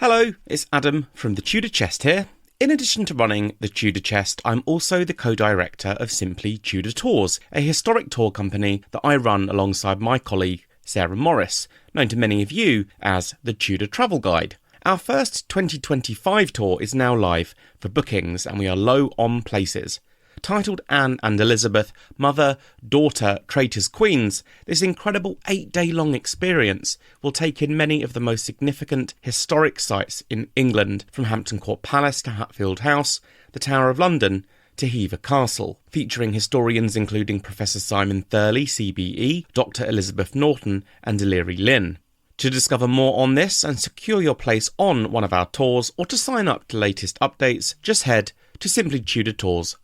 Hello, it's Adam from the Tudor Chest here. In addition to running the Tudor Chest, I'm also the co-director of Simply Tudor Tours, a historic tour company that I run alongside my colleague Sarah Morris, known to many of you as the Tudor Travel Guide. Our first 2025 tour is now live for bookings and we are low on places. Titled Anne and Elizabeth, Mother, Daughter, Traitors, Queens, this incredible 8-day-long experience will take in many of the most significant historic sites in England, from Hampton Court Palace to Hatfield House, the Tower of London to Hever Castle, featuring historians including Professor Simon Thurley, CBE, Dr Elizabeth Norton and Illyri Lynn. To discover more on this and secure your place on one of our tours, or to sign up to latest updates, just head to simplytudortours.com.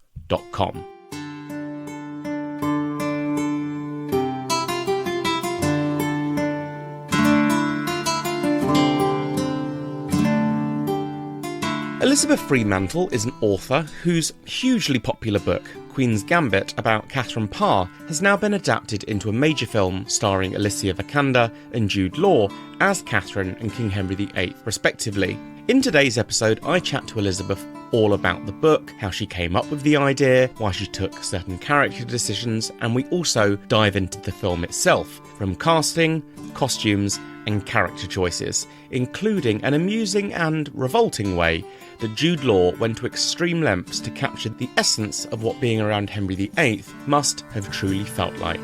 Elizabeth Fremantle is an author whose hugely popular book, Queen's Gambit, about Katherine Parr, has now been adapted into a major film starring Alicia Vikander and Jude Law as Catherine and King Henry VIII, respectively. In today's episode, I chat to Elizabeth all about the book, how she came up with the idea, why she took certain character decisions, and we also dive into the film itself, from casting, costumes, and character choices, including an amusing and revolting way that Jude Law went to extreme lengths to capture the essence of what being around Henry VIII must have truly felt like.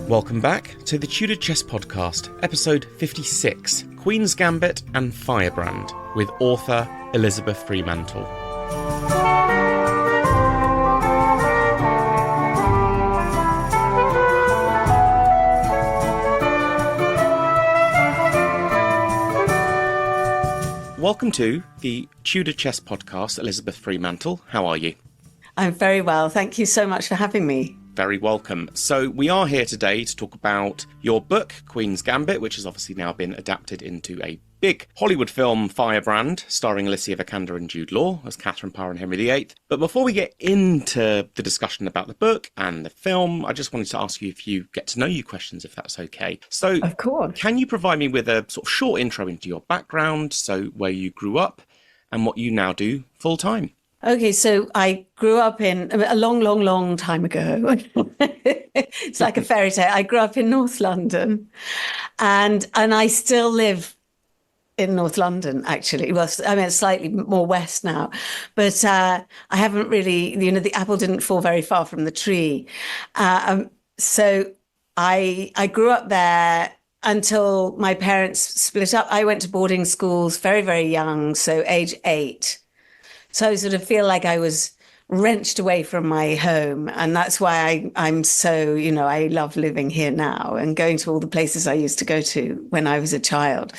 Welcome back to the Tudor Chess Podcast, episode 56, Queen's Gambit and Firebrand, with author Elizabeth Fremantle. Welcome to the Tudor Chess Podcast, Elizabeth Fremantle. How are you? I'm very well. Thank you so much for having me. Very welcome. So we are here today to talk about your book, Queen's Gambit, which has obviously now been adapted into a big Hollywood film, Firebrand, starring Alicia Vikander and Jude Law as Katherine Parr and Henry VIII. But before we get into the discussion about the book and the film, I just wanted to ask you a few get-to-know-you questions, if that's okay. So, of course. Can you provide me with a sort of short intro into your background, so where you grew up and what you now do full-time? Okay, so I grew up in a long time ago. It's like a fairy tale. I grew up in North London, and I still live in North London, actually. Well, I mean, it's slightly more west now, but I haven't really, the apple didn't fall very far from the tree. So I grew up there until my parents split up. I went to boarding schools very, very young, so age 8. So I sort of feel like I was wrenched away from my home. And that's why I'm so, I love living here now and going to all the places I used to go to when I was a child.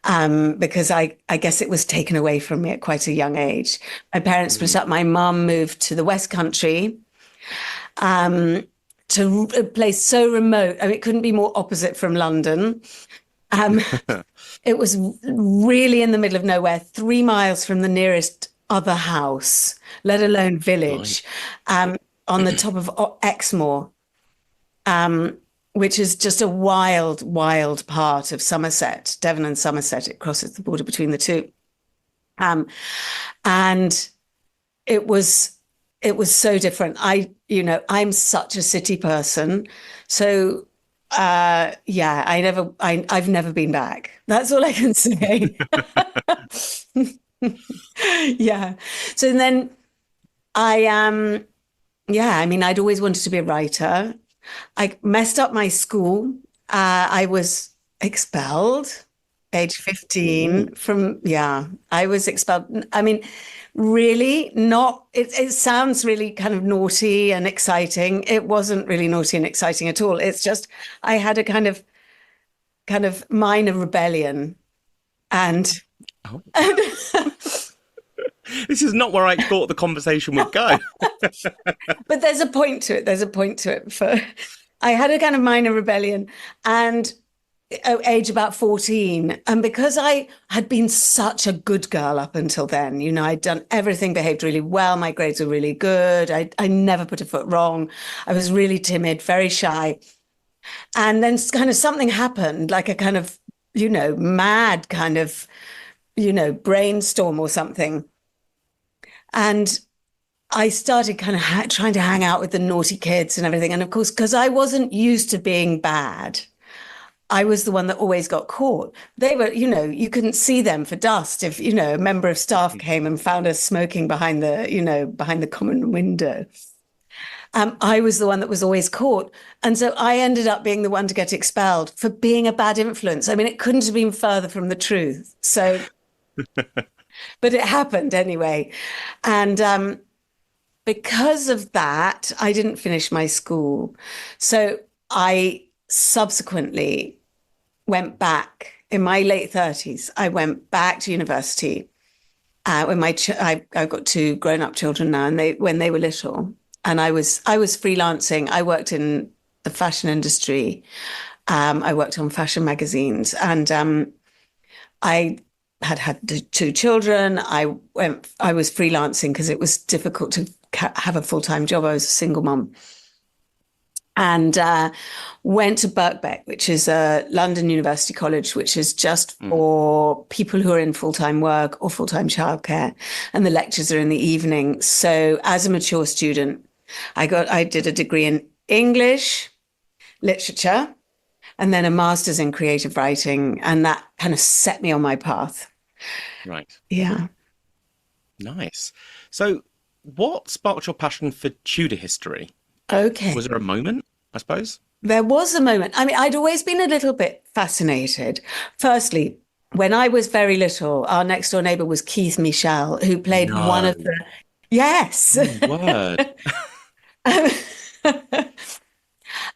Because I guess it was taken away from me at quite a young age. My parents split up. My mum moved to the West Country, to a place so remote. I mean, it couldn't be more opposite from London. It was really in the middle of nowhere, 3 miles from the nearest other house, let alone village, on the top of Exmoor, which is just a wild part of Somerset, Devon and Somerset. It crosses the border between the two. And it was so different. I'm such a city person. So I've never been back. That's all I can say. Yeah. So then I'd always wanted to be a writer. I messed up my school. I was expelled age 15 I was expelled. I mean, really not, it sounds really kind of naughty and exciting. It wasn't really naughty and exciting at all. It's just, I had a kind of minor rebellion and This is not where I thought the conversation would go. But there's a point to it. There's a point to it. I had a kind of minor rebellion, and age about 14. And because I had been such a good girl up until then, I'd done everything, behaved really well. My grades were really good. I never put a foot wrong. I was really timid, very shy. And then kind of something happened, like a kind of, mad kind of, brainstorm or something. And I started kind of trying to hang out with the naughty kids and everything. And of course, because I wasn't used to being bad, I was the one that always got caught. They were, you couldn't see them for dust if, a member of staff came and found us smoking behind the common window. I was the one that was always caught. And so I ended up being the one to get expelled for being a bad influence. I mean, it couldn't have been further from the truth. So, but it happened anyway. And because of that, I didn't finish my school. So I subsequently went back in my late 30s. I went back to university when I've got two grown-up children now, and when they were little, and I was freelancing. I worked in the fashion industry. I worked on fashion magazines, and I had two children. I was freelancing because it was difficult to have a full-time job. I was a single mom. And went to Birkbeck, which is a London University college, which is just for people who are in full-time work or full-time childcare, and the lectures are in the evening. So as a mature student, I did a degree in English, literature, and then a master's in creative writing, and that kind of set me on my path. Right. Yeah. Nice. So what sparked your passion for Tudor history? Okay. Was there a moment, I suppose? There was a moment. I mean, I'd always been a little bit fascinated. Firstly, when I was very little, our next door neighbor was Keith Michel, who played one of the... Yes. Word.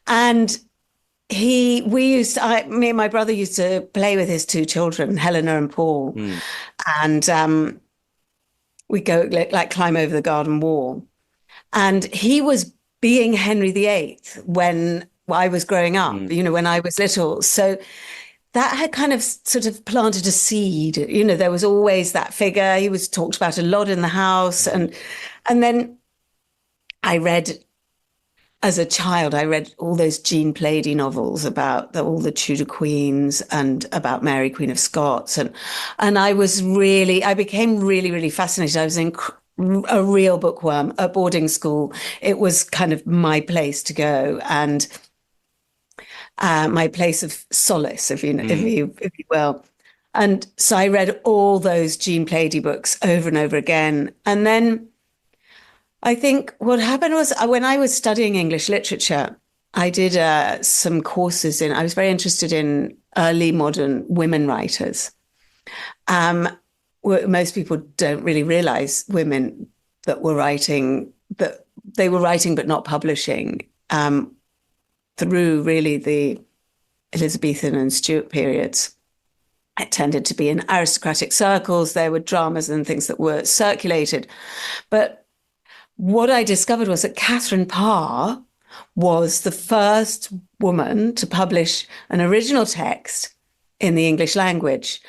And me and my brother used to play with his two children, Helena and Paul. And we go like climb over the garden wall. And he was being Henry VIII when I was growing up, when I was little. So that had kind of sort of planted a seed. There was always that figure. He was talked about a lot in the house. And then as a child, I read all those Jean Plaidy novels about all the Tudor queens and about Mary, Queen of Scots. And I became really, really fascinated. I was a real bookworm at boarding school. It was kind of my place to go, and my place of solace, if you will. And so I read all those Jean Plaidy books over and over again. And then I think what happened was when I was studying English literature, I did some courses I was very interested in early modern women writers. Most people don't really realize women that were writing, that they were writing but not publishing through really the Elizabethan and Stuart periods. It tended to be in aristocratic circles. There were dramas and things that were circulated. But what I discovered was that Katherine Parr was the first woman to publish an original text in the English language.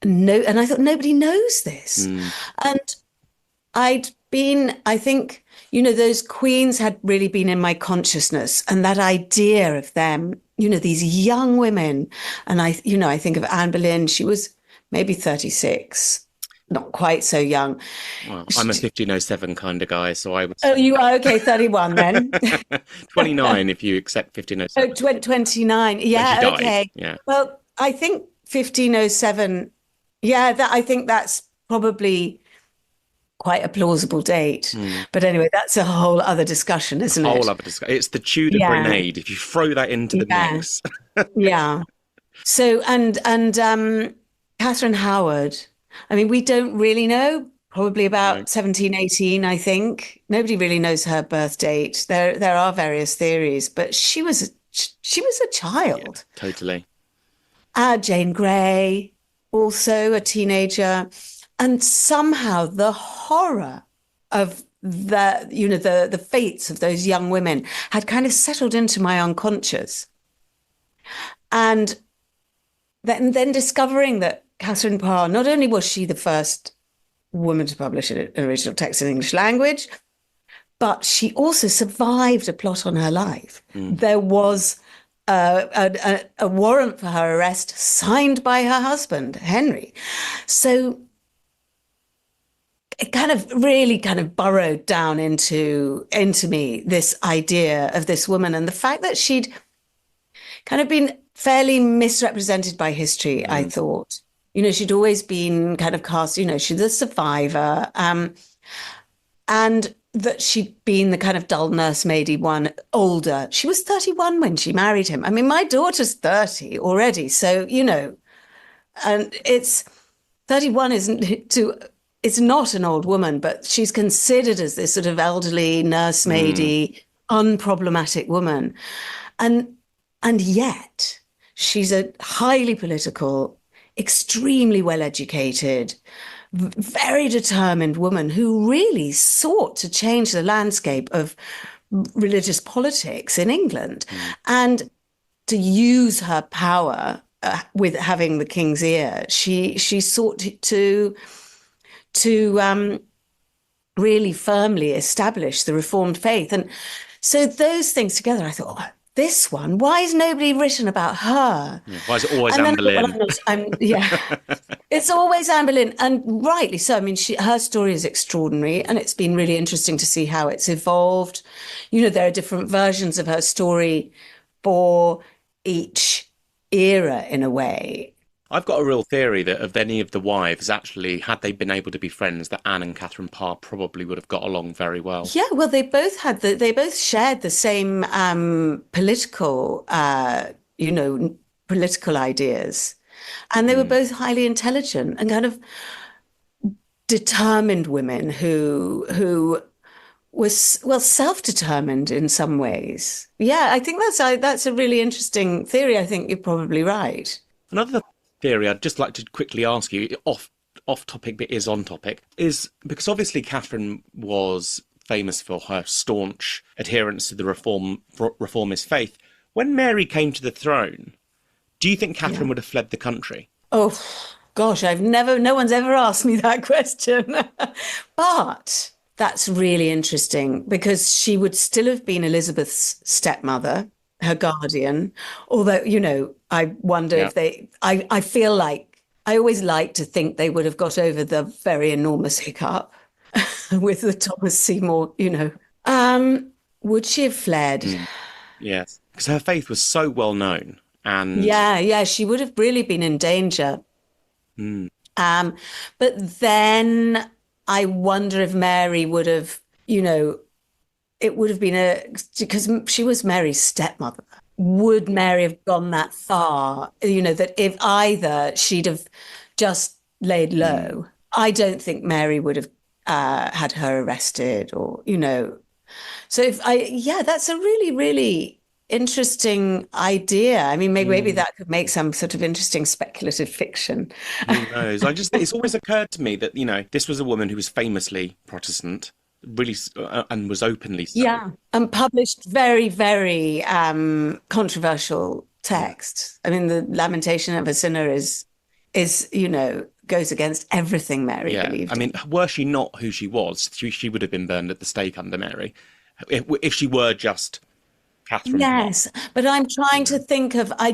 And I thought, nobody knows this. And I think, those queens had really been in my consciousness, and that idea of them, these young women. And I think of Anne Boleyn. She was maybe 36, not quite so young. Well, I'm a 1507 kind of guy, so I was... Oh, you are? Okay, 31 then. 29 if you accept 1507. Oh, 29. Yeah, okay. Yeah. Well, I think 1507... Yeah, I think that's probably quite a plausible date. But anyway, that's a whole other discussion, isn't it? A whole other discussion. It's the Tudor grenade, if you throw that into the mix. Yeah. So, and Catherine Howard, I mean, we don't really know, probably about 1718, I think. Nobody really knows her birth date. There are various theories, but she was a child. Yeah, totally. Jane Grey, also a teenager. and somehow the horror of the fates of those young women had kind of settled into my unconscious. And then discovering that Katherine Parr, not only was she the first woman to publish an original text in English language, but she also survived a plot on her life. There was a warrant for her arrest signed by her husband, Henry. So it kind of really kind of burrowed down into me, this idea of this woman, and the fact that she'd kind of been fairly misrepresented by history, I thought. She'd always been kind of cast, she's the survivor, and that she'd been the kind of dull nursemaidey one, older. She was 31 when she married him. I mean, my daughter's 30 already. So, and it's 31 it's not an old woman, but she's considered as this sort of elderly nursemaidey, unproblematic woman. And yet she's a highly political, extremely well-educated, very determined woman who really sought to change the landscape of religious politics in England and to use her power with having the king's ear. She sought to really firmly establish the Reformed faith. And so those things together, I thought, this one, why is nobody written about her? Yeah, why is it always Anne Boleyn? It's always Anne Boleyn, and rightly so. I mean, her story is extraordinary, and it's been really interesting to see how it's evolved. There are different versions of her story for each era, in a way. I've got a real theory that of any of the wives, actually, had they been able to be friends, that Anne and Katherine Parr probably would have got along very well. Yeah, well, they both shared the same political ideas, and they were both highly intelligent and kind of determined women who was self-determined in some ways. Yeah, I think that's a really interesting theory. I think you're probably right. Another theory I'd just like to quickly ask you, off topic but is on topic, is because obviously Catherine was famous for her staunch adherence to the reformist faith. When Mary came to the throne, do you think Catherine would have fled the country? Oh gosh, no one's ever asked me that question. But that's really interesting because she would still have been Elizabeth's stepmother, her guardian, although, I wonder if I feel like, I always like to think they would have got over the very enormous hiccup with the Thomas Seymour, would she have fled? Yes, because her faith was so well known. And yeah, she would have really been in danger. But then I wonder if Mary would have, it would have been because she was Mary's stepmother. Would Mary have gone that far? That if either she'd have just laid low. I don't think Mary would have had her arrested or, So that's a really, really interesting idea. I mean, maybe that could make some sort of interesting speculative fiction. Who knows? It's always occurred to me that, this was a woman who was famously Protestant, really, and was openly so. Yeah, and published very, very controversial texts. I mean, the Lamentation of a Sinner is goes against everything Mary believed. I mean, were she not who she was, she would have been burned at the stake under Mary. If she were just Catherine. Yes, but I'm trying to think of, I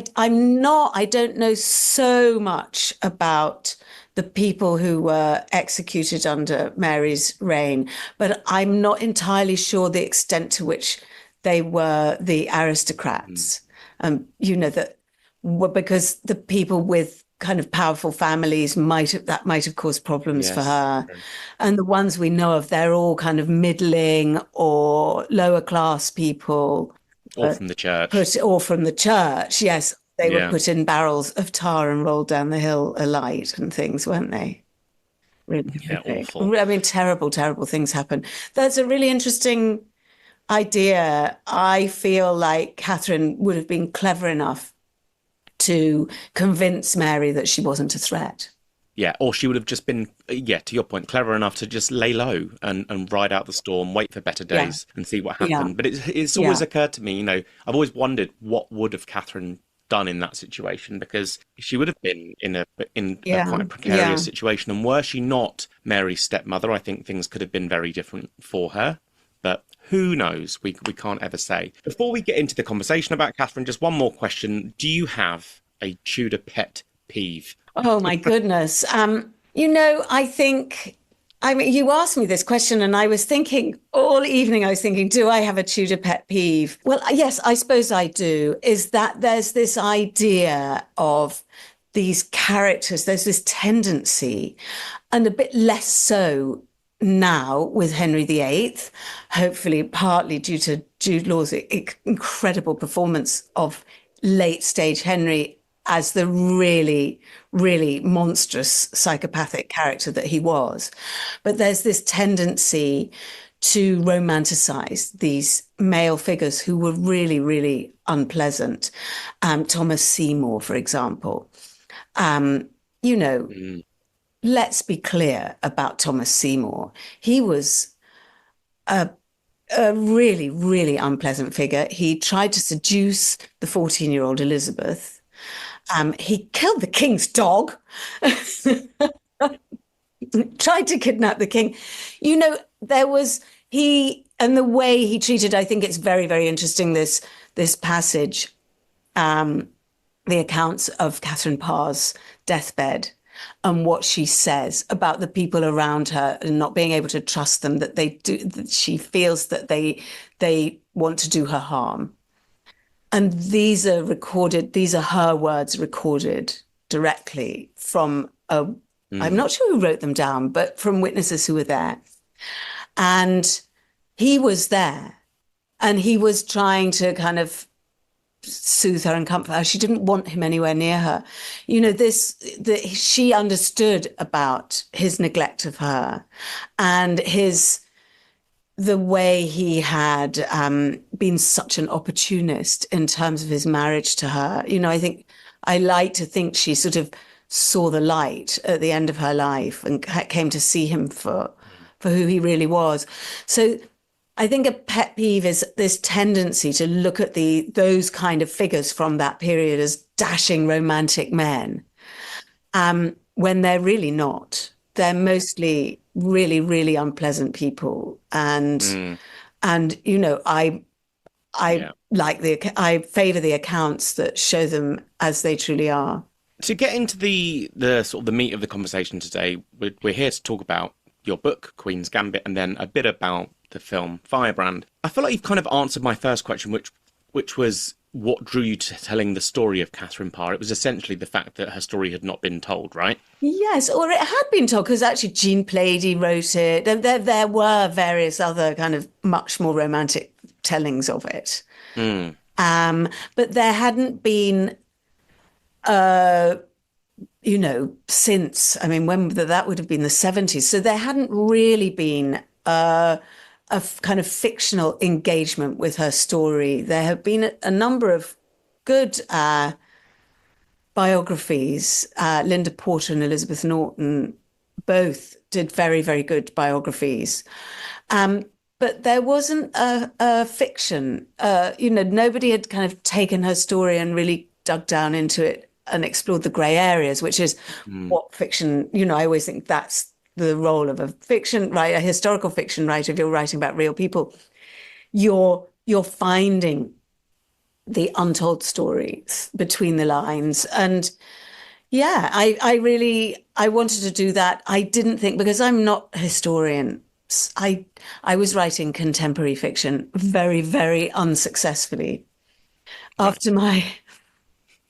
don't know so much about the people who were executed under Mary's reign, but I'm not entirely sure the extent to which they were the aristocrats. That because the people with kind of powerful families might have caused problems for her. And the ones we know of, they're all kind of middling or lower class people. Or from the church. Yes. They were put in barrels of tar and rolled down the hill alight and things, weren't they? Really, awful. I mean, terrible, terrible things happen. That's a really interesting idea. I feel like Catherine would have been clever enough to convince Mary that she wasn't a threat. Yeah, or she would have just been, yeah, to your point, clever enough to just lay low and ride out the storm, wait for better Yeah, days and see what yeah, happened. But it's always yeah, occurred to me, I've always wondered what would have Catherine done in that situation, because she would have been in a yeah, quite a precarious yeah. situation. And were she not Mary's stepmother, I think things could have been very different for her. But who knows? We can't ever say. Before we get into the conversation about Catherine, just one more question. Do you have a Tudor pet peeve? Oh my goodness. I think, I mean, you asked me this question, and I was thinking all evening, I was thinking, do I have a Tudor pet peeve? Well, yes, I suppose I do. Is that there's this idea of these characters, there's this tendency, and a bit less so now with Henry VIII, hopefully partly due to Jude Law's incredible performance of late stage Henry as the really, really monstrous psychopathic character that he was. But there's this tendency to romanticize these male figures who were really, really unpleasant. Thomas Seymour, for example. Um, you know, Mm, let's be clear about Thomas Seymour. He was a really, really unpleasant figure. He tried to seduce the 14-year-old Elizabeth. He killed the king's dog, tried to kidnap the king. There was he and the way he treated. I think it's very, very interesting. This passage, the accounts of Catherine Parr's deathbed, and what she says about the people around her and not being able to trust them. That she feels that they want to do her harm. And these are recorded, these are her words recorded directly from I'm mm. not sure who wrote them down, but from witnesses who were there. And he was there and he was trying to kind of soothe her and comfort her. She didn't want him anywhere near her. She understood about his neglect of her and the way he had been such an opportunist in terms of his marriage to her. I like to think she sort of saw the light at the end of her life and came to see him for who he really was. So I think a pet peeve is this tendency to look at those kind of figures from that period as dashing romantic men, when they're really not. They're mostly really, really unpleasant people, Mm, I yeah. I favour the accounts that show them as they truly are. To get into the sort of the meat of the conversation today, we're here to talk about your book, Queen's Gambit, and then a bit about the film Firebrand. I feel like you've kind of answered my first question, which was what drew you to telling the story of Catherine Parr. It was essentially the fact that her story had not been told, right? Yes, or it had been told because actually Jean Plaidy wrote it. And there were various other kind of much more romantic tellings of it. Mm, But there hadn't been, since, I mean, when that would have been the 70s. So there hadn't really been kind of fictional engagement with her story. There have been a number of good biographies. Linda Porter and Elizabeth Norton both did very, very good biographies. But there wasn't a fiction. Nobody had kind of taken her story and really dug down into it and explored the grey areas, which is mm, what fiction, I always think that's the role of a fiction writer, a historical fiction writer. If you're writing about real people, you're finding the untold stories between the lines. And yeah, I wanted to do that. I didn't think, because I'm not a historian, I was writing contemporary fiction very, very unsuccessfully. right. After my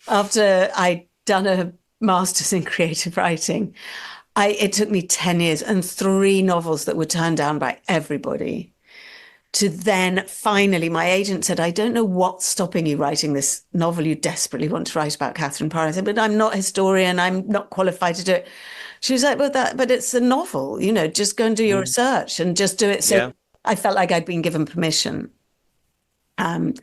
after I'd done a master's in creative writing, it took me 10 years and three novels that were turned down by everybody to then finally, my agent said, I don't know what's stopping you writing this novel you desperately want to write about Catherine Parr. I said, but I'm not a historian. I'm not qualified to do it. She was like, but it's a novel, just go and do your Mm, research and just do it. So yeah. I felt like I'd been given permission. Um,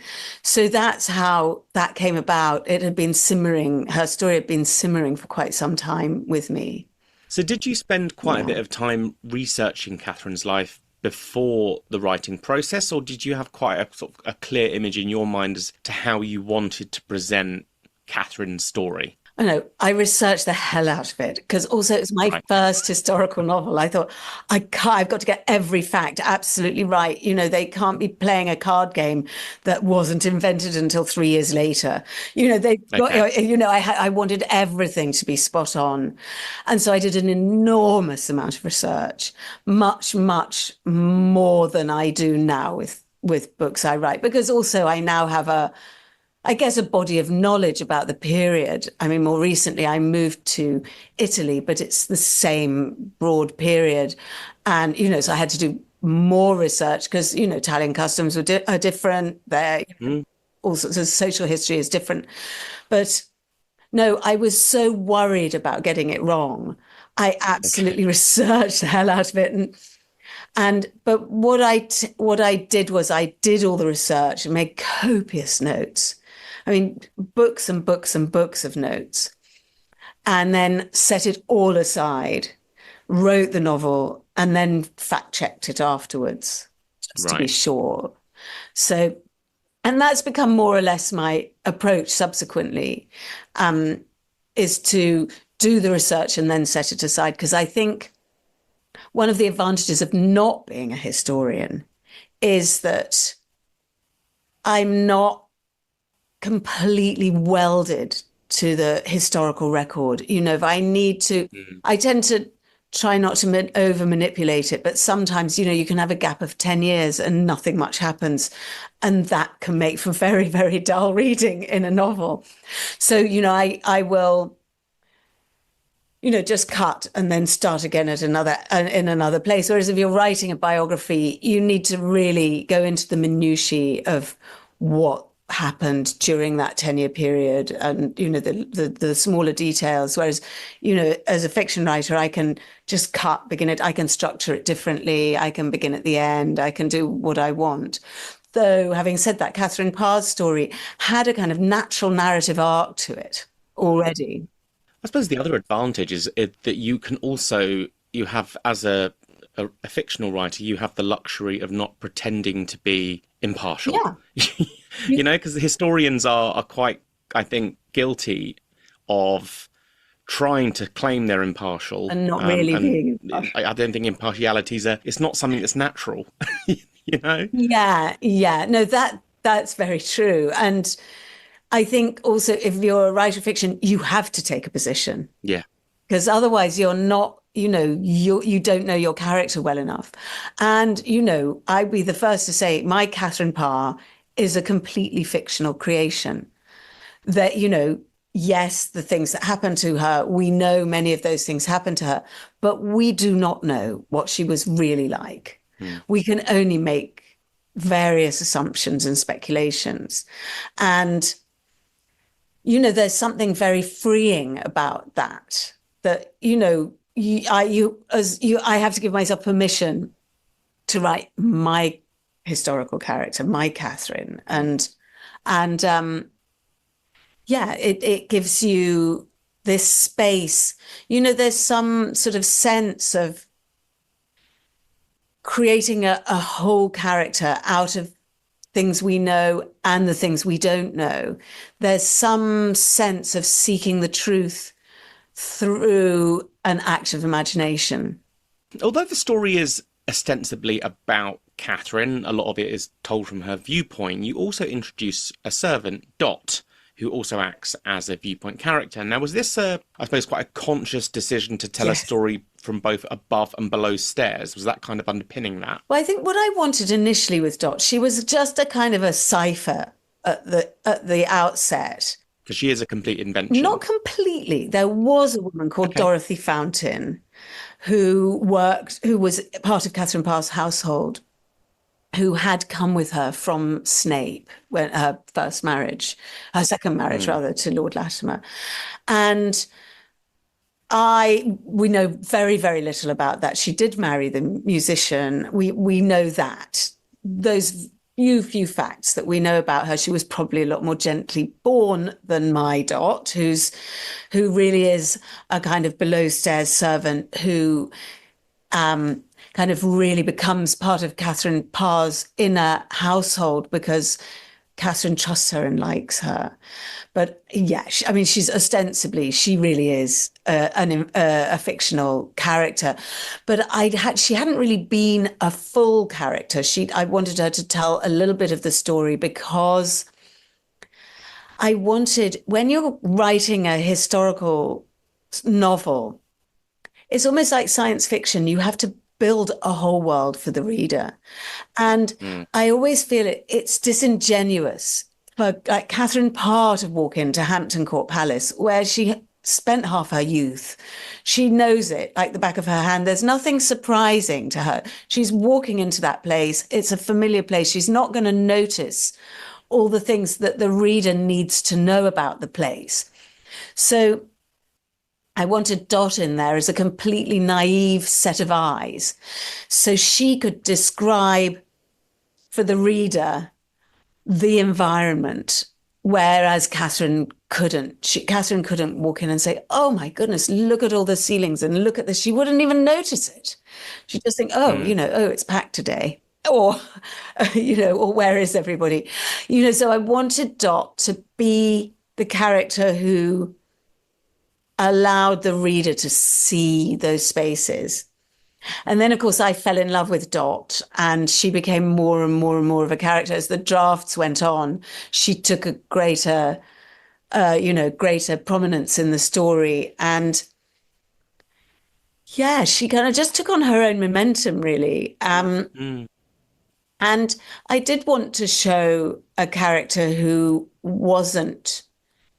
so that's how that came about. It had been simmering. Her story had been simmering for quite some time with me. So did you spend quite a bit of time researching Catherine's life before the writing process, or did you have quite a sort of a clear image in your mind as to how you wanted to present Catherine's story? I know, I researched the hell out of it because also it was my Right. first historical novel. I thought, I've got to get every fact absolutely right. They can't be playing a card game that wasn't invented until 3 years later. They've got, Okay. I wanted everything to be spot on. And so I did an enormous amount of research, much, much more than I do now with books I write, because also I now have I guess, a body of knowledge about the period. I mean, more recently, I moved to Italy, but it's the same broad period. And, so I had to do more research because, Italian customs are different. Mm, All sorts of social history is different. But no, I was so worried about getting it wrong. I okay. absolutely researched the hell out of it. But what I did was I did all the research and made copious notes. I mean, books and books and books of notes, and then set it all aside, wrote the novel, and then fact checked it afterwards, just to be Right. sure. So, and that's become more or less my approach subsequently, is to do the research and then set it aside. Because I think one of the advantages of not being a historian is that I'm not completely welded to the historical record. If I need to, Mm. I tend to try not to over manipulate it, but sometimes, you can have a gap of 10 years and nothing much happens. And that can make for very, very dull reading in a novel. So, I will, just cut and then start again at in another place. Whereas if you're writing a biography, you need to really go into the minutiae of what happened during that 10-year period and the smaller details. Whereas, as a fiction writer, I can just begin it, I can structure it differently, I can begin at the end, I can do what I want. Though, having said that, Katherine Parr's story had a kind of natural narrative arc to it already. I suppose the other advantage is that you can also you have as a fictional writer you have the luxury of not pretending to be impartial. Yeah. Because the historians are quite, I think, guilty of trying to claim they're impartial. And not really And being. I don't think impartiality it's not something that's natural. You know? Yeah, yeah. No, that's very true. And I think also if you're a writer of fiction, you have to take a position Yeah. because otherwise you're not, you don't know your character well enough. And, I'd be the first to say my Katherine Parr is a completely fictional creation. That, yes, the things that happen to her, we know many of those things happened to her, but we do not know what she was really like. Hmm. We can only make various assumptions and speculations. And, there's something very freeing about that, that, I have to give myself permission to write my historical character, my Catherine. And yeah, it gives you this space. There's some sort of sense of creating a whole character out of things we know and the things we don't know. There's some sense of seeking the truth through an act of imagination. Although the story is ostensibly about Catherine, a lot of it is told from her viewpoint, you also introduce a servant, Dot, who also acts as a viewpoint character. Now, was this, I suppose, quite a conscious decision to tell a Yes. story from both above and below stairs? Was that kind of underpinning that? Well, I think what I wanted initially with Dot, she was just a kind of a cipher at the outset. Because she is a complete invention. Not completely. There was a woman called Okay. Dorothy Fountain who was part of Catherine Parr's household, who had come with her from Snape when her her second marriage Mm. rather, to Lord Latimer. And we know very, very little about that. She did marry the musician. We know that. Those few facts that we know about her. She was probably a lot more gently born than my Dot, who really is a kind of below stairs servant who kind of really becomes part of Katherine Parr's inner household because Catherine trusts her and likes her. But yeah, I mean, she really is a fictional character. But she hadn't really been a full character. I wanted her to tell a little bit of the story because when you're writing a historical novel, it's almost like science fiction. You have to build a whole world for the reader. And I always feel it's disingenuous for like Catherine Parr to walk into Hampton Court Palace, where she spent half her youth. She knows it like the back of her hand. There's nothing surprising to her. She's walking into that place. It's a familiar place. She's not going to notice all the things that the reader needs to know about the place. So I wanted Dot in there as a completely naive set of eyes. So she could describe for the reader the environment, whereas Catherine couldn't. Catherine couldn't walk in and say, oh my goodness, look at all the ceilings and look at this. She wouldn't even notice it. She'd just think, oh, it's packed today. Or, or where is everybody? So I wanted Dot to be the character who allowed the reader to see those spaces. And then, of course, I fell in love with Dot, and she became more and more and more of a character. As the drafts went on, she took a greater prominence in the story. And yeah, she kind of just took on her own momentum, really. And I did want to show a character who wasn't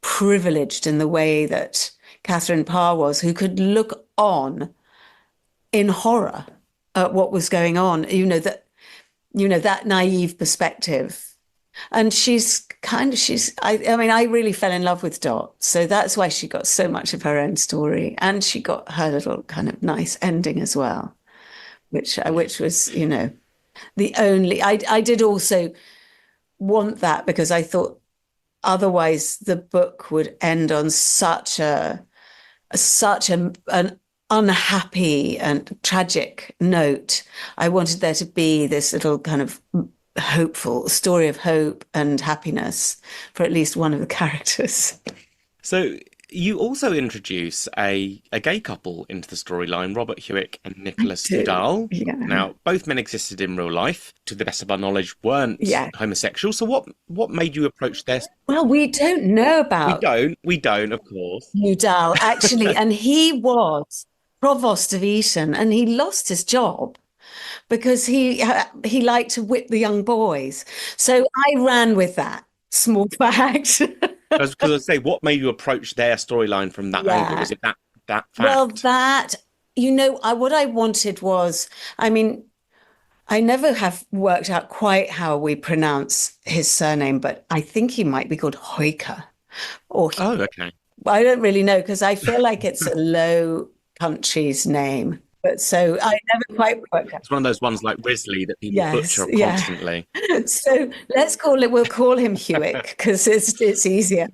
privileged in the way that Catherine Parr was, who could look on in horror at what was going on, that naive perspective. And I really fell in love with Dot. So that's why she got so much of her own story. And she got her little kind of nice ending as well, which was, the only, I did also want that because I thought otherwise the book would end on such an unhappy and tragic note. I wanted there to be this little kind of hopeful story of hope and happiness for at least one of the characters. So you also introduce a gay couple into the storyline, Robert Hewick and Nicholas Udall. Yeah. Now, both men existed in real life. To the best of our knowledge, weren't homosexual. So what made you approach this? Well, we don't know about... We don't, of course. Udall, actually. And he was provost of Eton, and he lost his job because he liked to whip the young boys. So I ran with that small fact. Because I say, what made you approach their storyline from that angle? Was it that fact? Well, what I wanted was, I never have worked out quite how we pronounce his surname, but I think he might be called Hoyker. Okay. I don't really know because I feel like it's a Low Country's name. But so I never quite worked out. It's one of those ones like Risley that people butcher constantly. So we'll call him Hewick because it's easier.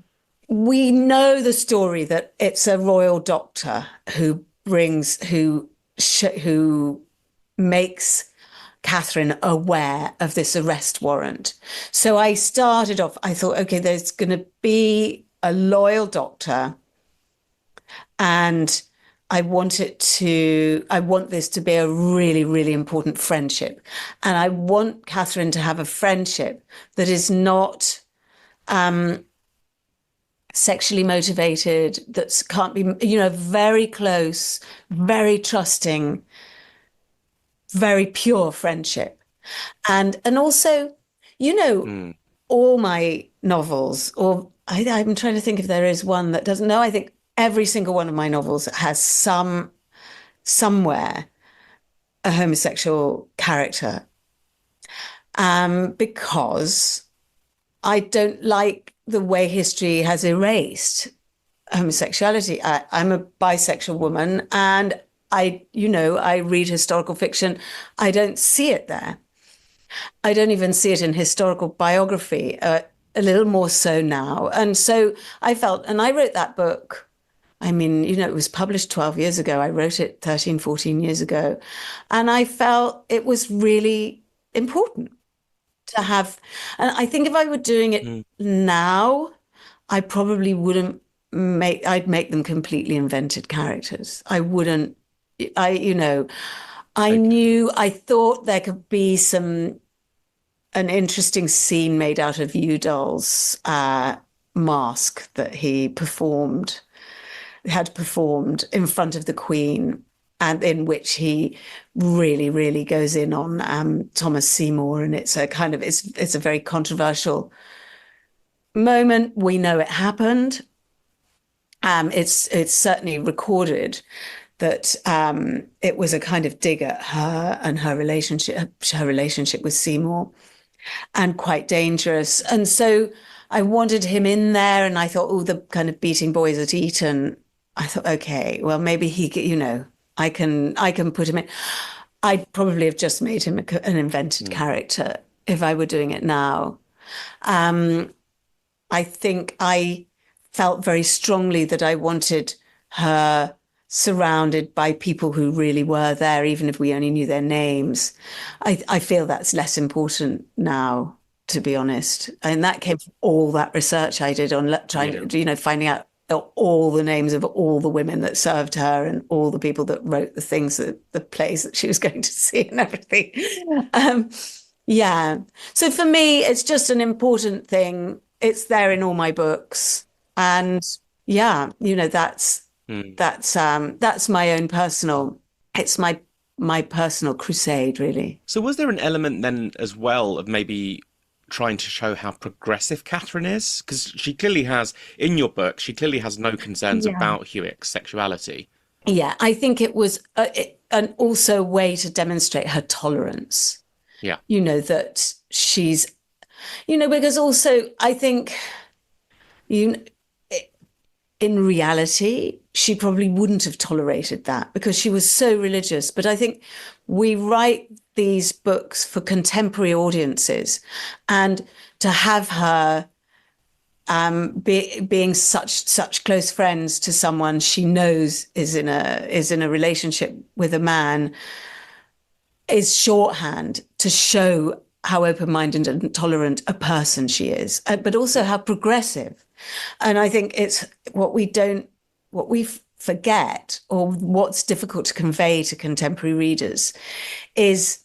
We know the story that it's a royal doctor who makes Catherine aware of this arrest warrant. So I started off, I thought, okay, there's going to be a loyal doctor, and I want this to be a really, really important friendship. And I want Catherine to have a friendship that is not sexually motivated, that can't be, very close, very trusting, very pure friendship. And also, all my novels, or I'm trying to think if there is one that doesn't know. I think every single one of my novels has somewhere a homosexual character, because I don't like the way history has erased homosexuality. I'm a bisexual woman, and I read historical fiction. I don't see it there. I don't even see it in historical biography, a little more so now. And so I felt, and I wrote that book. I mean, it was published 12 years ago. I wrote it 13, 14 years ago. And I felt it was really important to have. And I think if I were doing it now, I probably wouldn't I'd make them completely invented characters. I wouldn't, I thought there could be an interesting scene made out of Udall's mask that he had performed in front of the Queen, and in which he really, really goes in on Thomas Seymour, and it's a very controversial moment. We know it happened. It's certainly recorded that it was a kind of dig at her and her relationship with Seymour, and quite dangerous. And so I wanted him in there, and I thought, oh, the kind of beating boys at Eton. I thought, okay, well, maybe I can put him in. I'd probably have just made him an invented character if I were doing it now. I think I felt very strongly that I wanted her surrounded by people who really were there, even if we only knew their names. I feel that's less important now, to be honest. And that came from all that research I did on finding out all the names of all the women that served her and all the people that wrote the things, the plays that she was going to see and everything. Yeah. So for me, it's just an important thing. It's there in all my books. And yeah, that's my own personal, it's my personal crusade, really. So was there an element then as well of maybe trying to show how progressive Catherine is? Because she clearly has, in your book, she clearly has no concerns about Hewitt's sexuality. Yeah, I think it was an also way to demonstrate her tolerance. Yeah. That she's, because also I think, in reality, she probably wouldn't have tolerated that because she was so religious. But I think we write these books for contemporary audiences, and to have her being such close friends to someone she knows is in a relationship with a man is shorthand to show how open-minded and tolerant a person she is, but also how progressive. And I think it's what we forget, or what's difficult to convey to contemporary readers, is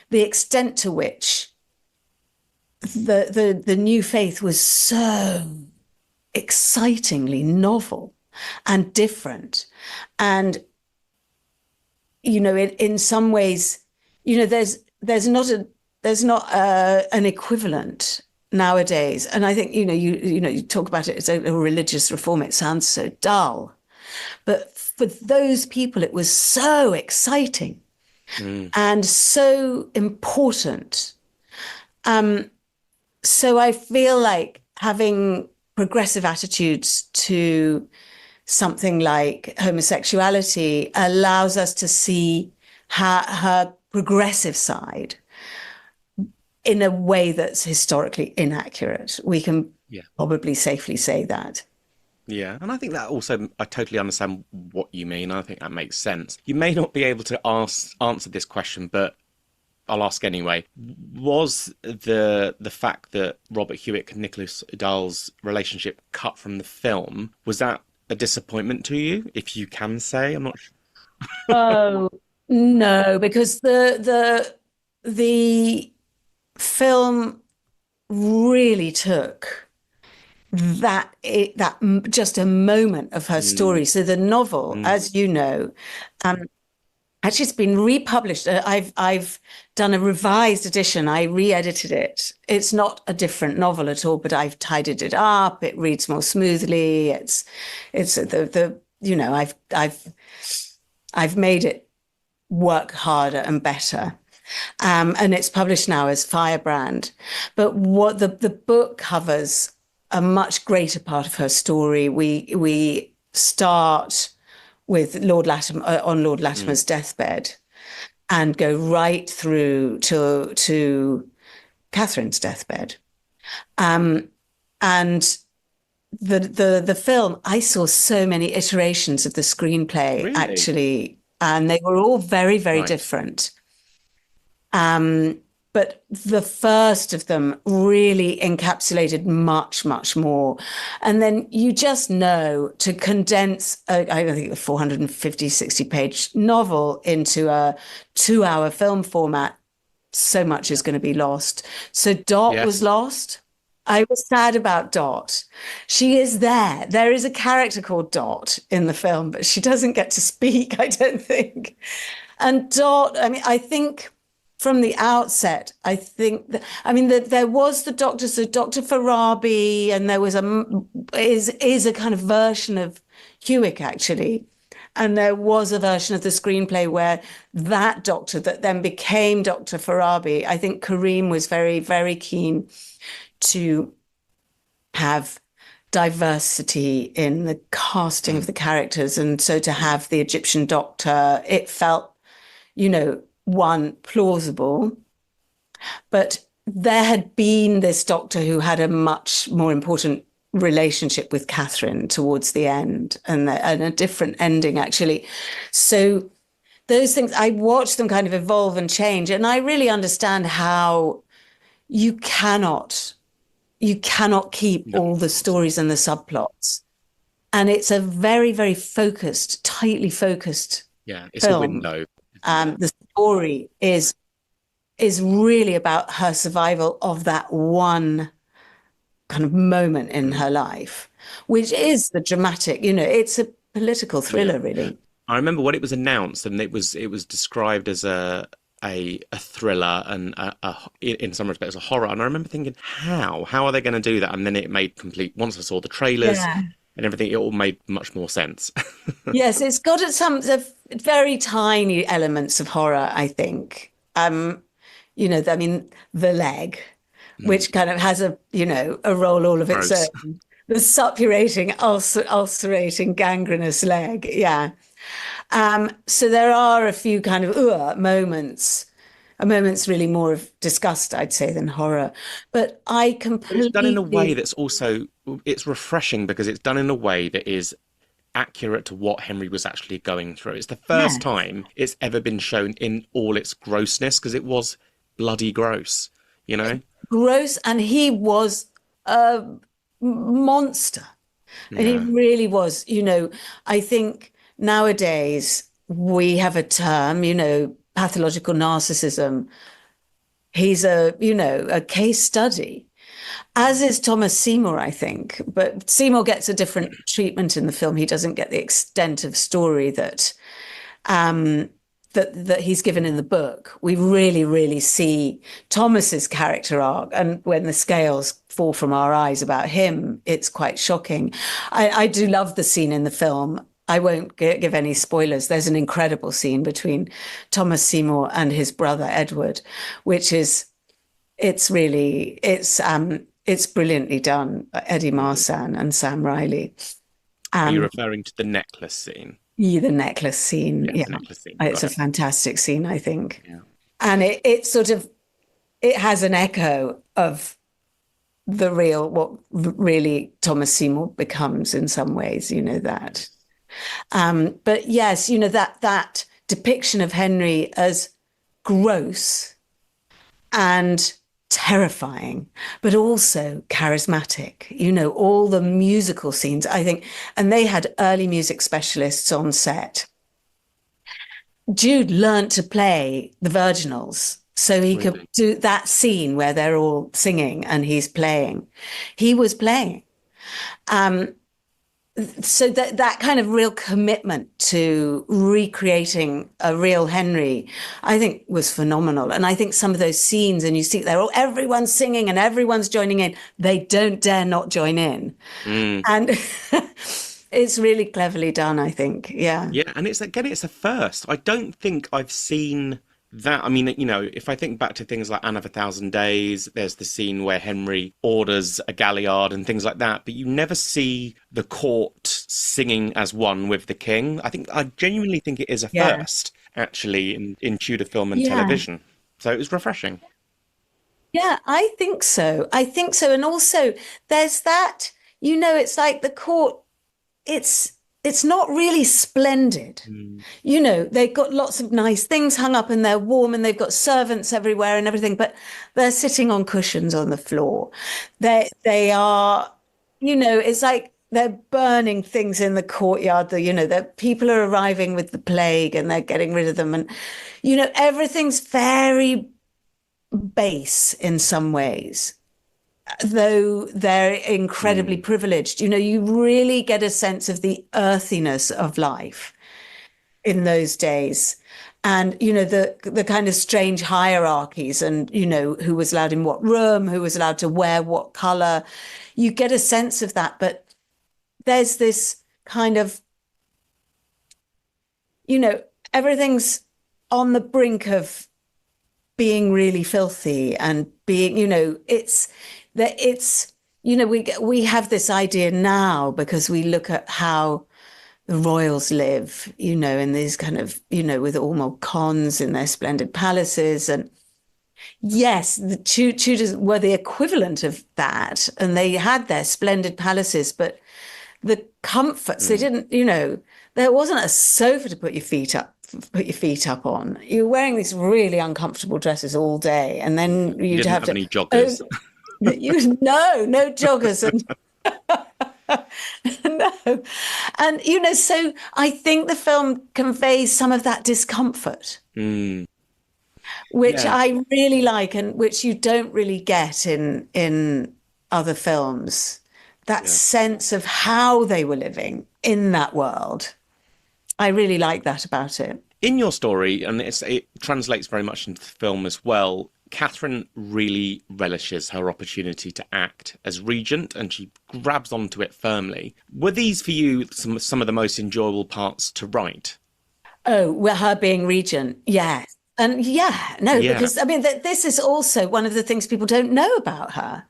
the extent to which the new faith was so excitingly novel and different. And, in some ways, there's not an equivalent nowadays. And I think, you talk about it as a religious reform. It sounds so dull. But for those people, it was so exciting and so important. So I feel like having progressive attitudes to something like homosexuality allows us to see her progressive side in a way that's historically inaccurate. We can probably safely say that. Yeah, and I think that also, I totally understand what you mean. I think that makes sense. You may not be able to answer this question, but I'll ask anyway. Was the fact that Robert Hewitt and Nicholas Udall's relationship cut from the film, was that a disappointment to you, if you can say? I'm not sure. Oh, no, because the film really took that just a moment of her story. So the novel, as you know, actually it's been republished. I've done a revised edition. I re-edited it. It's not a different novel at all, but I've tidied it up. It reads more smoothly. It's I've made it work harder and better. And it's published now as Firebrand. But what the book covers a much greater part of her story. We start with Lord Latimer's deathbed, and go right through to Catherine's deathbed. And the film, I saw so many iterations of the screenplay Really? actually, and they were all very, very Right. different. But the first of them really encapsulated much, much more. And then you just know to condense, I think, a 450, 60-page novel into a 2-hour film format, so much is going to be lost. So Dot was Yes. lost. I was sad about Dot. She is there. There is a character called Dot in the film, but she doesn't get to speak, I don't think. And Dot, I mean, I think from the outset, I think that, I mean, there was the doctor, so Dr. Farabi, and there was is a kind of version of Hewick actually. And there was a version of the screenplay where that doctor that then became Dr. Farabi, I think Kareem was very, very keen to have diversity in the casting of the characters. And so to have the Egyptian doctor, it felt, one, plausible, but there had been this doctor who had a much more important relationship with Catherine towards the end and a different ending, actually. So those things, I watched them kind of evolve and change. And I really understand how you cannot keep No. all the stories and the subplots. And it's a very, very focused, tightly focused Yeah, it's a film. window, isn't it? The story is really about her survival of that one kind of moment in her life, which is the dramatic, it's a political Yeah. thriller, really. I remember when it was announced, and it was described as a thriller and in some respects a horror. And I remember thinking, how are they going to do that? And then it made complete. Once I saw the trailers Yeah. and everything, it all made much more sense. Yes, it's got some very tiny elements of horror, I think. I mean, the leg, Mm. which kind of has a role all of its Gross. own. The suppurating, ulcerating, gangrenous leg. Yeah. So there are a few kind of moments really more of disgust, I'd say, than horror. But I But it's done in a way completely, that's also it's refreshing because it's done in a way that is accurate to what Henry was actually going through. It's the first yeah, time it's ever been shown in all its grossness because it was bloody gross, you know? gross. And he was a monster. And he Yeah. really was. I think nowadays we have a term, pathological narcissism. He's a case study, as is Thomas Seymour, I think. But Seymour gets a different treatment in the film. He doesn't get the extent of story um, that he's given in the book. We really, really see Thomas's character arc, and when the scales fall from our eyes about him, it's quite shocking. I do love the scene in the film. I won't give any spoilers. There's an incredible scene between Thomas Seymour and his brother Edward, which is it's brilliantly done. Eddie Mm. Marsan and Sam Riley. Are you Um, referring to the necklace scene? yeah, the necklace scene. Yeah, Yeah, the necklace scene. it's Got a it. fantastic scene, I think. Yeah. And it sort of it has an echo of the real what really Thomas Seymour becomes in some ways, that. Yes. But yes, that depiction of Henry as gross and terrifying, but also charismatic. All the musical scenes, I think, and they had early music specialists on set. Jude learnt to play the virginals so he could Really. do that scene where they're all singing and he's playing. He was playing. Um, so that kind of real commitment to recreating a real Henry, I think was phenomenal. And I think some of those scenes, and you see there, everyone's singing and everyone's joining in. They don't dare not join in. Mm. And it's really cleverly done, I think. Yeah. Yeah, and it's a first. I don't think I've seen that. I mean, if I think back to things like Anne of a Thousand Days, there's the scene where Henry orders a galliard and things like that, but you never see the court singing as one with the king. I genuinely think it is a Yeah. first. actually in Tudor film and Yeah. television. So it was refreshing. Yeah, I think so. I think so. And also there's that, it's like the court, it's not really splendid. Mm. They've got lots of nice things hung up and they're warm and they've got servants everywhere and everything, but they're sitting on cushions on the floor. They are, it's like they're burning things in the courtyard. That people are arriving with the plague and they're getting rid of them. And, everything's very base in some ways, though they're incredibly Mm. privileged. You really get a sense of the earthiness of life in those days. And the kind of strange hierarchies, and who was allowed in what room, who was allowed to wear what color. You get a sense of that, but there's this kind of everything's on the brink of being really filthy and being, it's that it's, we have this idea now because we look at how the royals live, in these kind of, with all cons in their splendid palaces. And yes, the Tudors were the equivalent of that. And they had their splendid palaces, but the comforts, they Mm. didn't, there wasn't a sofa to put your feet up on. You're wearing these really uncomfortable dresses all day, and then You you'd didn't have have to, any oh, joggers. no joggers and no. And so I think the film conveys some of that discomfort, Mm. which Yeah. I really like and which you don't really get in other films. That Yeah. sense of how they were living in that world. I really like that about it. In your story, and it translates very much into the film as well, Catherine really relishes her opportunity to act as regent and she grabs onto it firmly. Were these for you some of the most enjoyable parts to write? Oh, well, her being regent, yes. And yeah, no, Yeah. because I mean, this is also one of the things people don't know about her,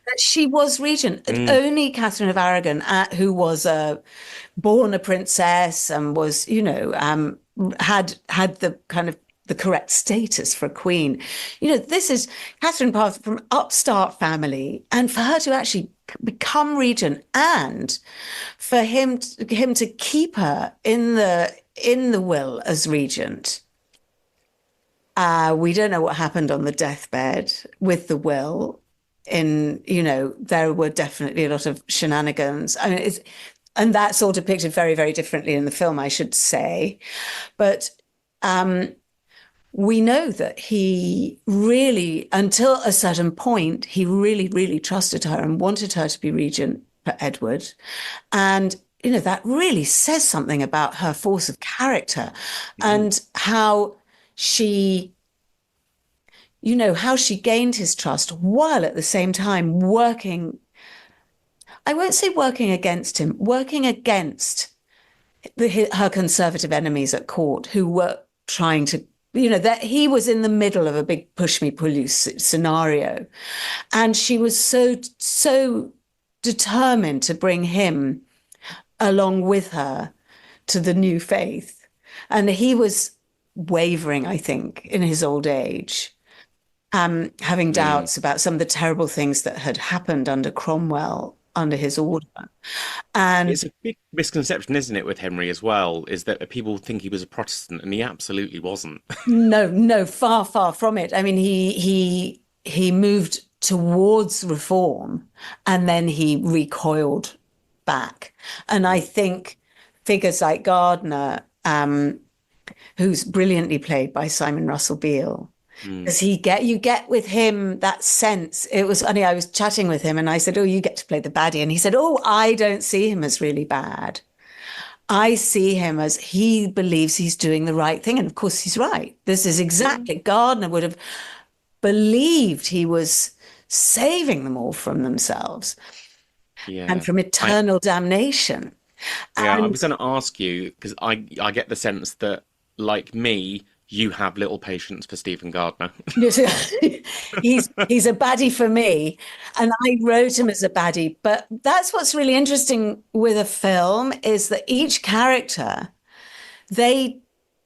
that she was regent. Mm. Only Catherine of Aragon, who was born a princess and was, had the kind of the correct status for a queen. This is Catherine Parr from upstart family, and for her to actually become regent and for him to keep her in the will as regent. We don't know what happened on the deathbed with the will. There were definitely a lot of shenanigans. I mean, and that's all depicted very, very differently in the film, I should say. But we know that he really, until a certain point, he really, really trusted her and wanted her to be regent for Edward. And, that really says something about her force of character Mm. and she, how she gained his trust while at the same time working, I won't say working against him, working against her conservative enemies at court who were trying to, that he was in the middle of a big push me pull you scenario. And she was so determined to bring him along with her to the new faith. And he was wavering, I think, in his old age, having Mm. doubts about some of the terrible things that had happened under Cromwell under his order. And It's a big misconception, isn't it, with Henry as well, is that people think he was a Protestant and he absolutely wasn't. no, no, far, far from it. I mean, he moved towards reform and then he recoiled back. And I think figures like Gardner, who's brilliantly played by Simon Russell Beale, Mm. because you get with him that sense. It was funny. I was chatting with him and I said, "Oh, you get to play the baddie," and he said, "Oh, I don't see him as really bad. I see him as he believes he's doing the right thing." And of course, he's right. This is exactly, Gardner would have believed he was saving them all from themselves and Yeah. from I eternal damnation. Yeah, I And was going to ask you because I get the sense that, like me, you have little patience for Stephen Gardner. he's a baddie for me, and I wrote him as a baddie. But that's what's really interesting with a film is that each character, they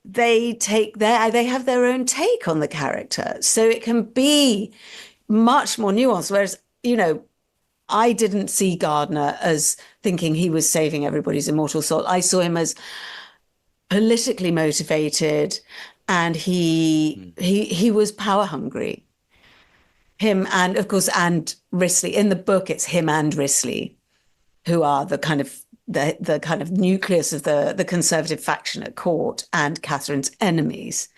they have their own take on the character. So it can be much more nuanced. Whereas, I didn't see Gardner as thinking he was saving everybody's immortal soul. I saw him as politically motivated, and he was power hungry. Him and, of course, and Risley. In the book, it's him and Risley who are the kind of nucleus of the conservative faction at court and Catherine's enemies.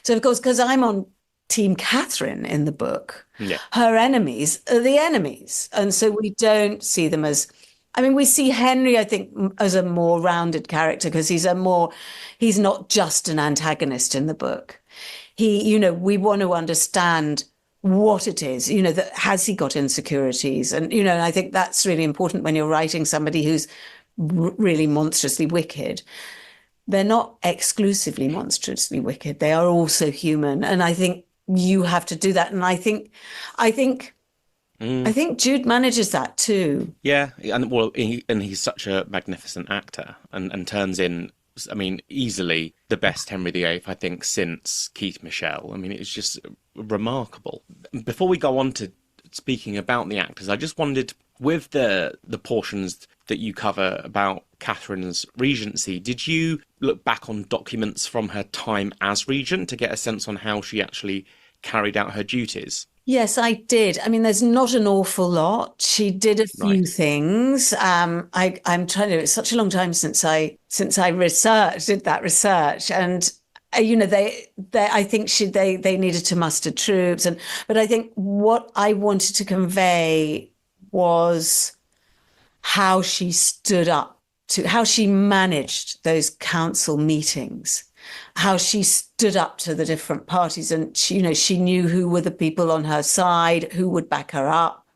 So, of course, because I'm on Team Catherine in the book, her enemies are the enemies. And so we don't see them as, we see Henry, I think, as a more rounded character because he's not just an antagonist in the book. We want to understand what it is, that has he got insecurities? And, and I think that's really important when you're writing somebody who's really monstrously wicked. They're not exclusively monstrously wicked. They are also human. And I think you have to do that. And I think Jude manages that too. Yeah. And he's such a magnificent actor and turns in, easily the best Henry VIII, I think, since Keith Michelle. It's just remarkable. Before we go on to speaking about the actors, I just wondered, with the portions that you cover about Catherine's regency, did you look back on documents from her time as regent to get a sense on how she actually carried out her duties? Yes, I did. There's not an awful lot. She did a few things. I'm trying to. It's such a long time since I did that research, and I think they needed to muster troops, but I think what I wanted to convey was how she stood up to, how she managed those council meetings, how she stood up to the different parties, and she knew who were the people on her side, who would back her up,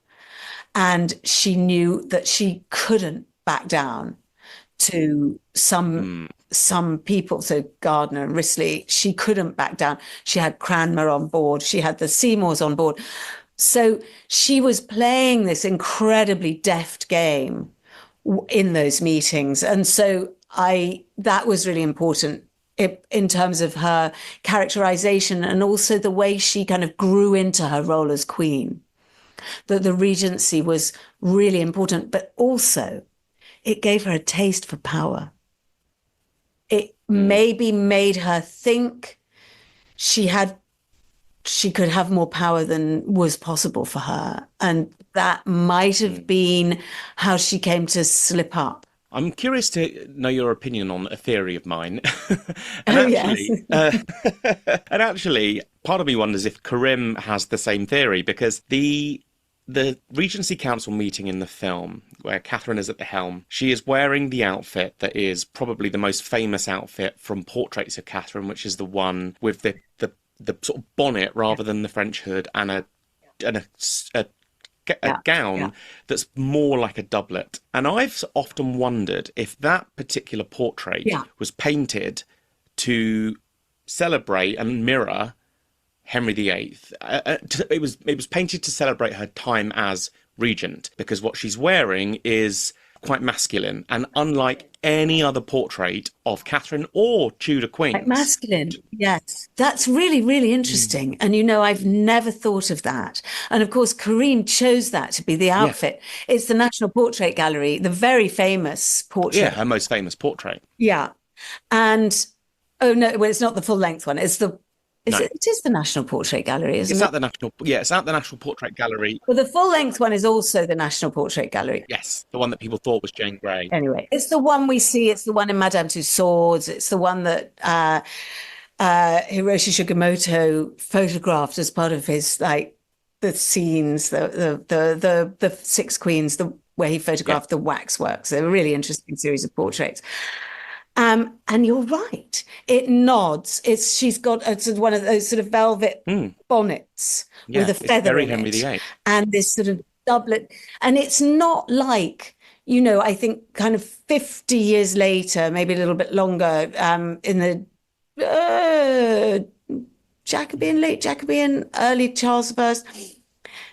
and she knew that she couldn't back down to some people. So Gardner and Risley, she couldn't back down. She had Cranmer on board. She had the Seymours on board. So she was playing this incredibly deft game in those meetings. And so that was really important in terms of her characterization and also the way she kind of grew into her role as queen. The Regency was really important, but also it gave her a taste for power. It maybe made her think she could have more power than was possible for her. And that might have been how she came to slip up. I'm curious to know your opinion on a theory of mine. Yes. And actually, part of me wonders if Karim has the same theory, because the Regency Council meeting in the film, where Catherine is at the helm, she is wearing the outfit that is probably the most famous outfit from portraits of Catherine, which is the one with the sort of bonnet rather than the French hood and a gown that's more like a doublet. And I've often wondered if that particular portrait was painted to celebrate and mirror Henry VIII. It was painted to celebrate her time as regent, because what she's wearing is quite masculine, and unlike any other portrait of Catherine or Tudor queens. Quite masculine, yes. That's really, really interesting. And I've never thought of that. And of course, Karim chose that to be the outfit. Yeah. It's the National Portrait Gallery, the very famous portrait. Yeah, her most famous portrait. Yeah. And, it's not the full length one. It's it is the National Portrait Gallery, isn't it? It's at the National Portrait Gallery. Well, the full-length one is also the National Portrait Gallery. Yes, the one that people thought was Jane Grey. Anyway, it's the one we see. It's the one in Madame Tussauds. It's the one that Hiroshi Sugimoto photographed as part of his, the scenes, the Six Queens, where he photographed the waxworks. They're a really interesting series of portraits. And you're right. It nods. She's got one of those sort of velvet bonnets with a feather in Henry it, VIII. and this sort of doublet. And it's not like, I think kind of 50 years later, maybe a little bit longer, in the late Jacobean, early Charles I,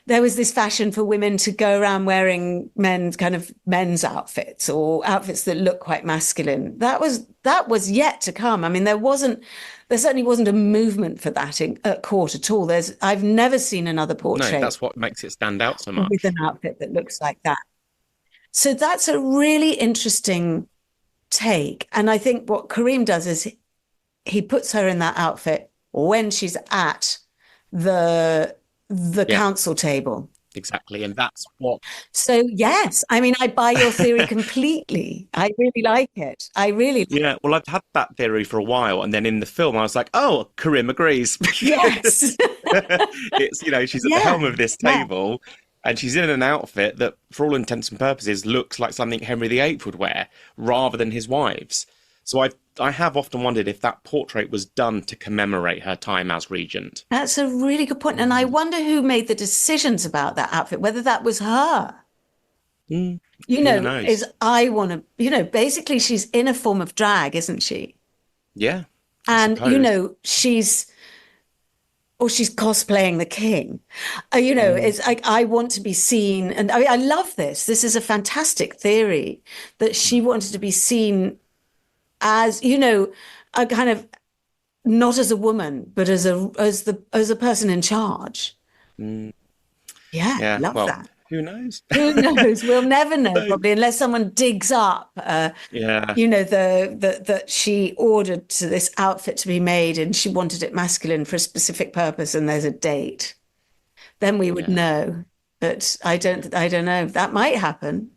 there was this fashion for women to go around wearing men's outfits or outfits that look quite masculine. That was yet to come. I mean, there certainly wasn't a movement for that at court at all. I've never seen another No, portrait that's what makes it stand out so with much. an outfit that looks like that. So that's a really interesting take. And I think what Karim does is he puts her in that outfit when she's at the Yeah, council table. exactly. And that's what, So yes, I mean, I buy your theory completely. I really like it. I really like yeah, well, I've had that theory for a while. And then in the film, I was like, oh, Karim agrees. yes. Because it's, she's at the Yeah. helm of this Yeah. table and she's in an outfit that, for all intents and purposes, looks like something Henry VIII would wear rather than his wives. So I have often wondered if that portrait was done to commemorate her time as regent. That's a really good point. And I wonder who made the decisions about that outfit, whether that was her. Mm, who knows? Basically she's in a form of drag, isn't she? Yeah, I And, suppose. she's cosplaying the king. Mm, It's like, I want to be seen. And I love this. This is a fantastic theory that she wanted to be seen as, a kind of not as a woman, but as a person in charge. mm, Yeah, yeah, love well, that. who knows? Who knows? We'll never know, No. probably, unless someone digs up, Yeah, that she ordered to this outfit to be made and she wanted it masculine for a specific purpose, and there's a date. Then we would yeah. know. But I don't know. That might happen.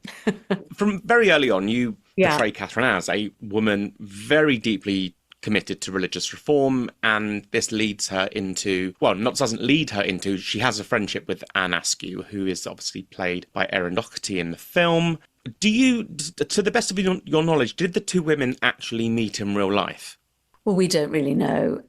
From very early on, you Yeah. portray Catherine as a woman very deeply committed to religious reform, and this leads her into, well, not doesn't lead her into, she has a friendship with Anne Askew, who is obviously played by Erin Doherty in the film. To the best of your knowledge, did the two women actually meet in real life? Well, we don't really know.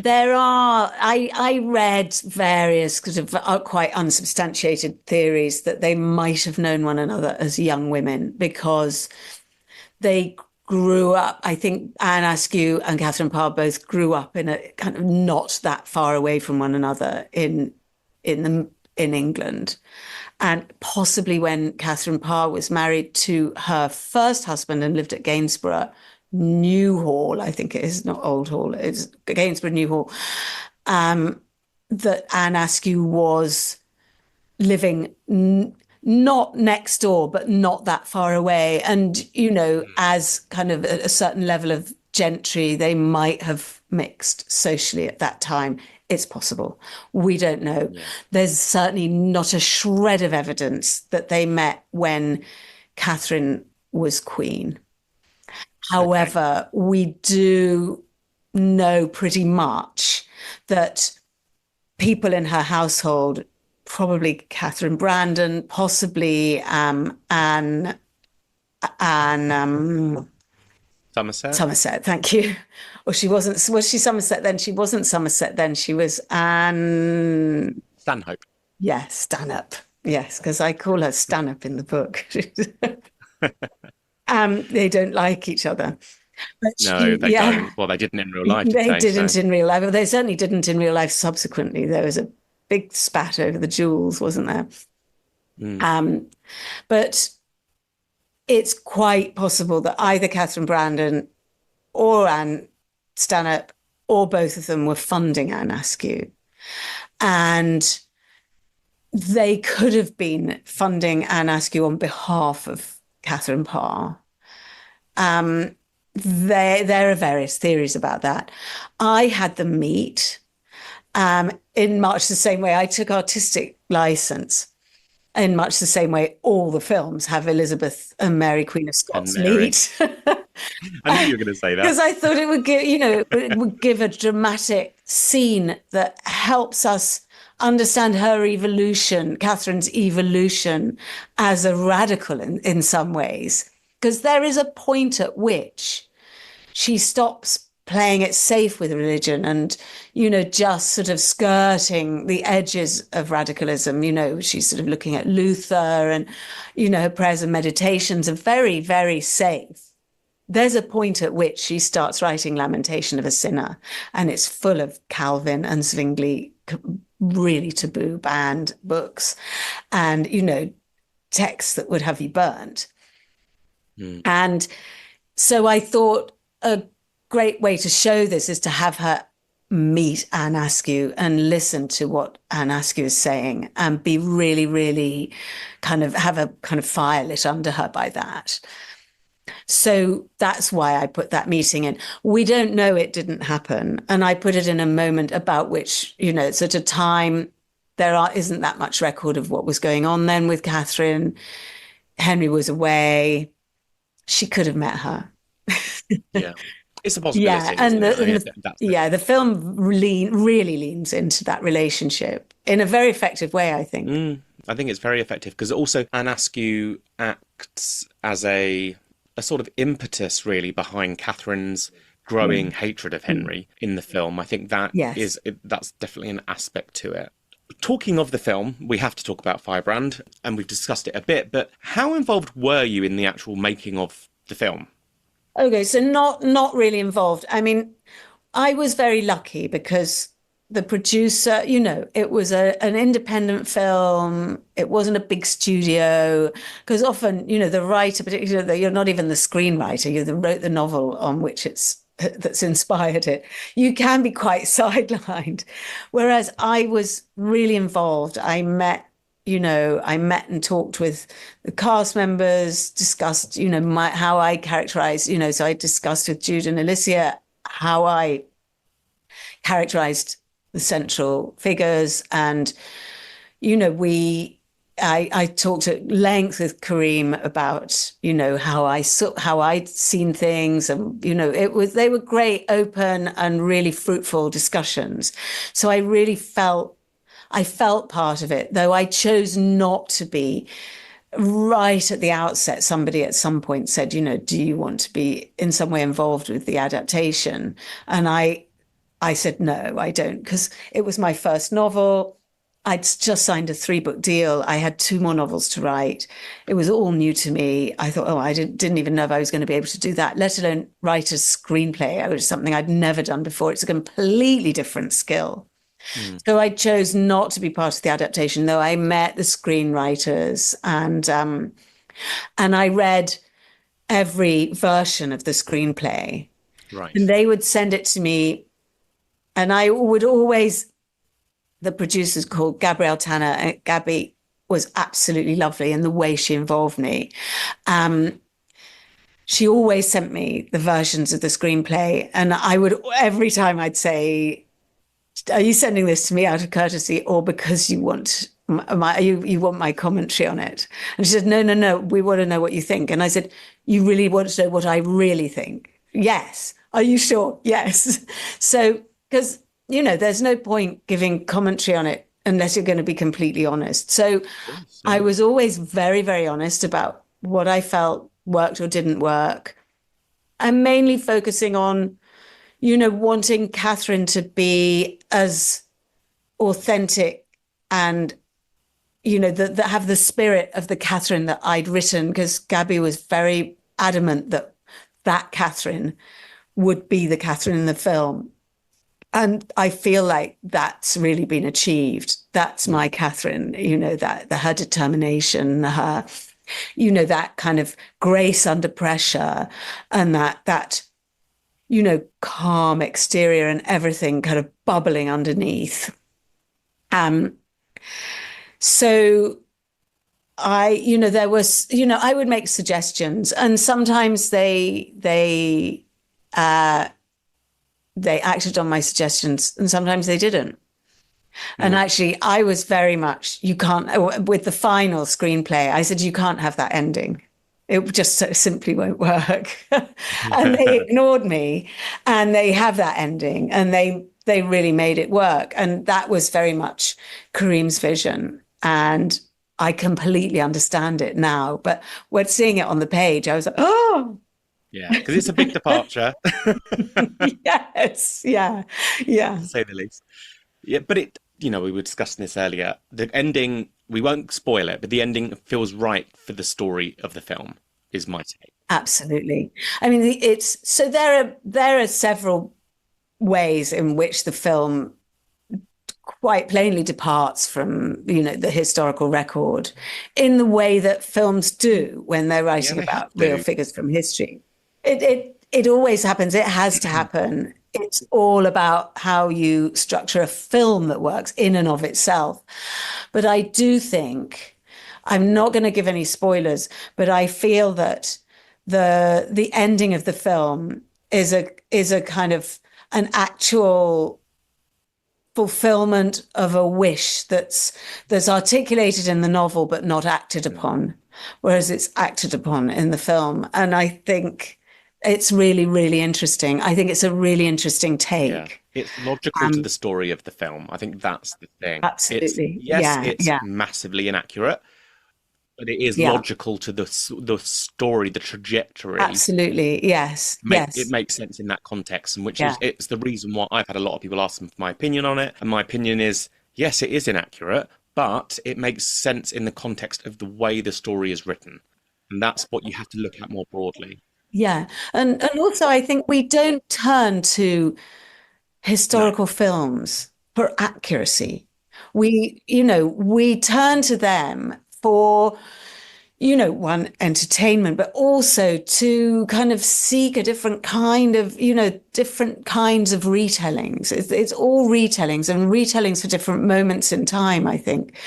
I, I read various sort of quite unsubstantiated theories that they might have known one another as young women because they grew up. I think Anne Askew and Katherine Parr both grew up in a kind of not that far away from one another in England. And possibly when Katherine Parr was married to her first husband and lived at Gainsborough, Newhall, I think it is, not Old Hall, it's Gainsborough, Newhall, that Anne Askew was living not next door, but not that far away. And, as kind of a certain level of gentry, they might have mixed socially at that time. It's possible. We don't know. yeah. There's certainly not a shred of evidence that they met when Catherine was queen. Okay. However, we do know pretty much that people in her household, probably Catherine Brandon, possibly Anne Somerset? Somerset, thank you. Or she wasn't, was she Somerset then? She wasn't Somerset then. She was Anne, Stanhope. yes, Stanhope. Yes, because I call her Stanhope in the book. They don't like each other. But No, they yeah, don't. Well, they didn't in real life, did they they? So, didn't in real life. But they certainly didn't in real life subsequently. There was a big spat over the jewels, wasn't there? mm, Um, but it's quite possible that either Catherine Brandon or Anne Stanhope or both of them were funding Anne Askew. And they could have been funding Anne Askew on behalf of Katherine Parr. There are various theories about that. I had them meet in much the same way I took artistic license. In much the same way all the films have Elizabeth and Mary, Queen of and Scots Mary. meet. I knew you were going to say that. Because I thought it would give, it would give a dramatic scene that helps us understand her evolution, Catherine's evolution as a radical in some ways. Because there is a point at which she stops playing it safe with religion and, just sort of skirting the edges of radicalism. She's sort of looking at Luther and, her prayers and meditations are very, very safe. There's a point at which she starts writing Lamentation of a Sinner, and it's full of Calvin and Zwingli really taboo, banned books and, texts that would have you burnt. And so I thought a great way to show this is to have her meet Anne Askew and listen to what Anne Askew is saying and be really, really kind of have a kind of fire lit under her by that. So that's why I put that meeting in. We don't know it didn't happen. And I put it in a moment about which, it's at a time isn't that much record of what was going on then with Catherine. Henry was away. She could have met her. Yeah. It's a possibility. Yeah, and the film really leans into that relationship in a very effective way, I think. I think it's very effective because also Anne Askew acts as a sort of impetus really behind Catherine's growing hatred of Henry in the film. I think that's definitely an aspect to it. Talking of the film, we have to talk about Firebrand, and we've discussed it a bit, but how involved were you in the actual making of the film? Okay, so not really involved. I mean, I was very lucky because the producer, it was an independent film. It wasn't a big studio because often, the writer, particularly, you're not even the screenwriter. You wrote the novel on which that's inspired it. You can be quite sidelined. Whereas I was really involved. I met and talked with the cast members, discussed, how I characterized, so I discussed with Jude and Alicia how I characterized the central figures. And, I talked at length with Kareem about, how I'd seen things, and they were great, open and really fruitful discussions. So I felt part of it, though I chose not to be. Right at the outset, somebody at some point said, do you want to be in some way involved with the adaptation? And I said, no, I don't, because it was my first novel. I'd just signed a 3-book deal. I had 2 more novels to write. It was all new to me. I thought, I didn't even know if I was going to be able to do that, let alone write a screenplay, which is something I'd never done before. It's a completely different skill. So I chose not to be part of the adaptation, though I met the screenwriters and I read every version of the screenplay. Right. And they would send it to me, and I would always, the producers called Gabrielle Tanner, and Gabby was absolutely lovely in the way she involved me. She always sent me the versions of the screenplay, and I would, every time I'd say, are you sending this to me out of courtesy or because you want you want my commentary on it? And she said, no, we want to know what you think. And I said, you really want to know what I really think? Yes. Are you sure? Yes. So, because, there's no point giving commentary on it unless you're going to be completely honest. So I was always very, very honest about what I felt worked or didn't work. I'm mainly focusing on wanting Catherine to be as authentic and, that have the spirit of the Catherine that I'd written, because Gabby was very adamant that Catherine would be the Catherine in the film. And I feel like that's really been achieved. That's my Catherine, that her determination, her, that kind of grace under pressure, and that calm exterior and everything kind of bubbling underneath. So there was, I would make suggestions, and sometimes they acted on my suggestions, and sometimes they didn't. And actually, I was very much, you can't, with the final screenplay, I said, you can't have that ending. It just simply won't work. And they ignored me, and they have that ending, and they really made it work. And that was very much Kareem's vision. And I completely understand it now. But when seeing it on the page, I was like, oh. Yeah, because it's a big departure. Yes, yeah, yeah. To say the least. Yeah, but we were discussing this earlier. The ending, we won't spoil it, but the ending feels right for the story of the film, is my take. Absolutely. I mean, there are several ways in which the film quite plainly departs from, the historical record in the way that films do when they're Yeah, writing they have about real to. figures from history. It always happens. It has to happen. It's all about how you structure a film that works in and of itself. But I do think, I'm not going to give any spoilers, but I feel that the ending of the film is a kind of an actual fulfillment of a wish that's articulated in the novel but not acted upon, whereas it's acted upon in the film. And I think it's really, really interesting. I think it's a really interesting Yeah. take. It's logical to the story of the film. I think that's the thing. Absolutely. Yes, Yeah, it's yeah, massively inaccurate, but it is yeah. logical to the story, the trajectory. Absolutely. Yes, It yes, makes sense in that context, and yeah. it's the reason why I've had a lot of people ask me for my opinion on it, and my opinion is yes, it is inaccurate, but it makes sense in the context of the way the story is written, and that's what you have to look at more broadly. Yeah. And also I think we don't turn to No. historical films for accuracy. We turn to them for, one, entertainment, but also to kind of seek a different kind of, different kinds of retellings. It's all retellings and retellings for different moments in time, I think.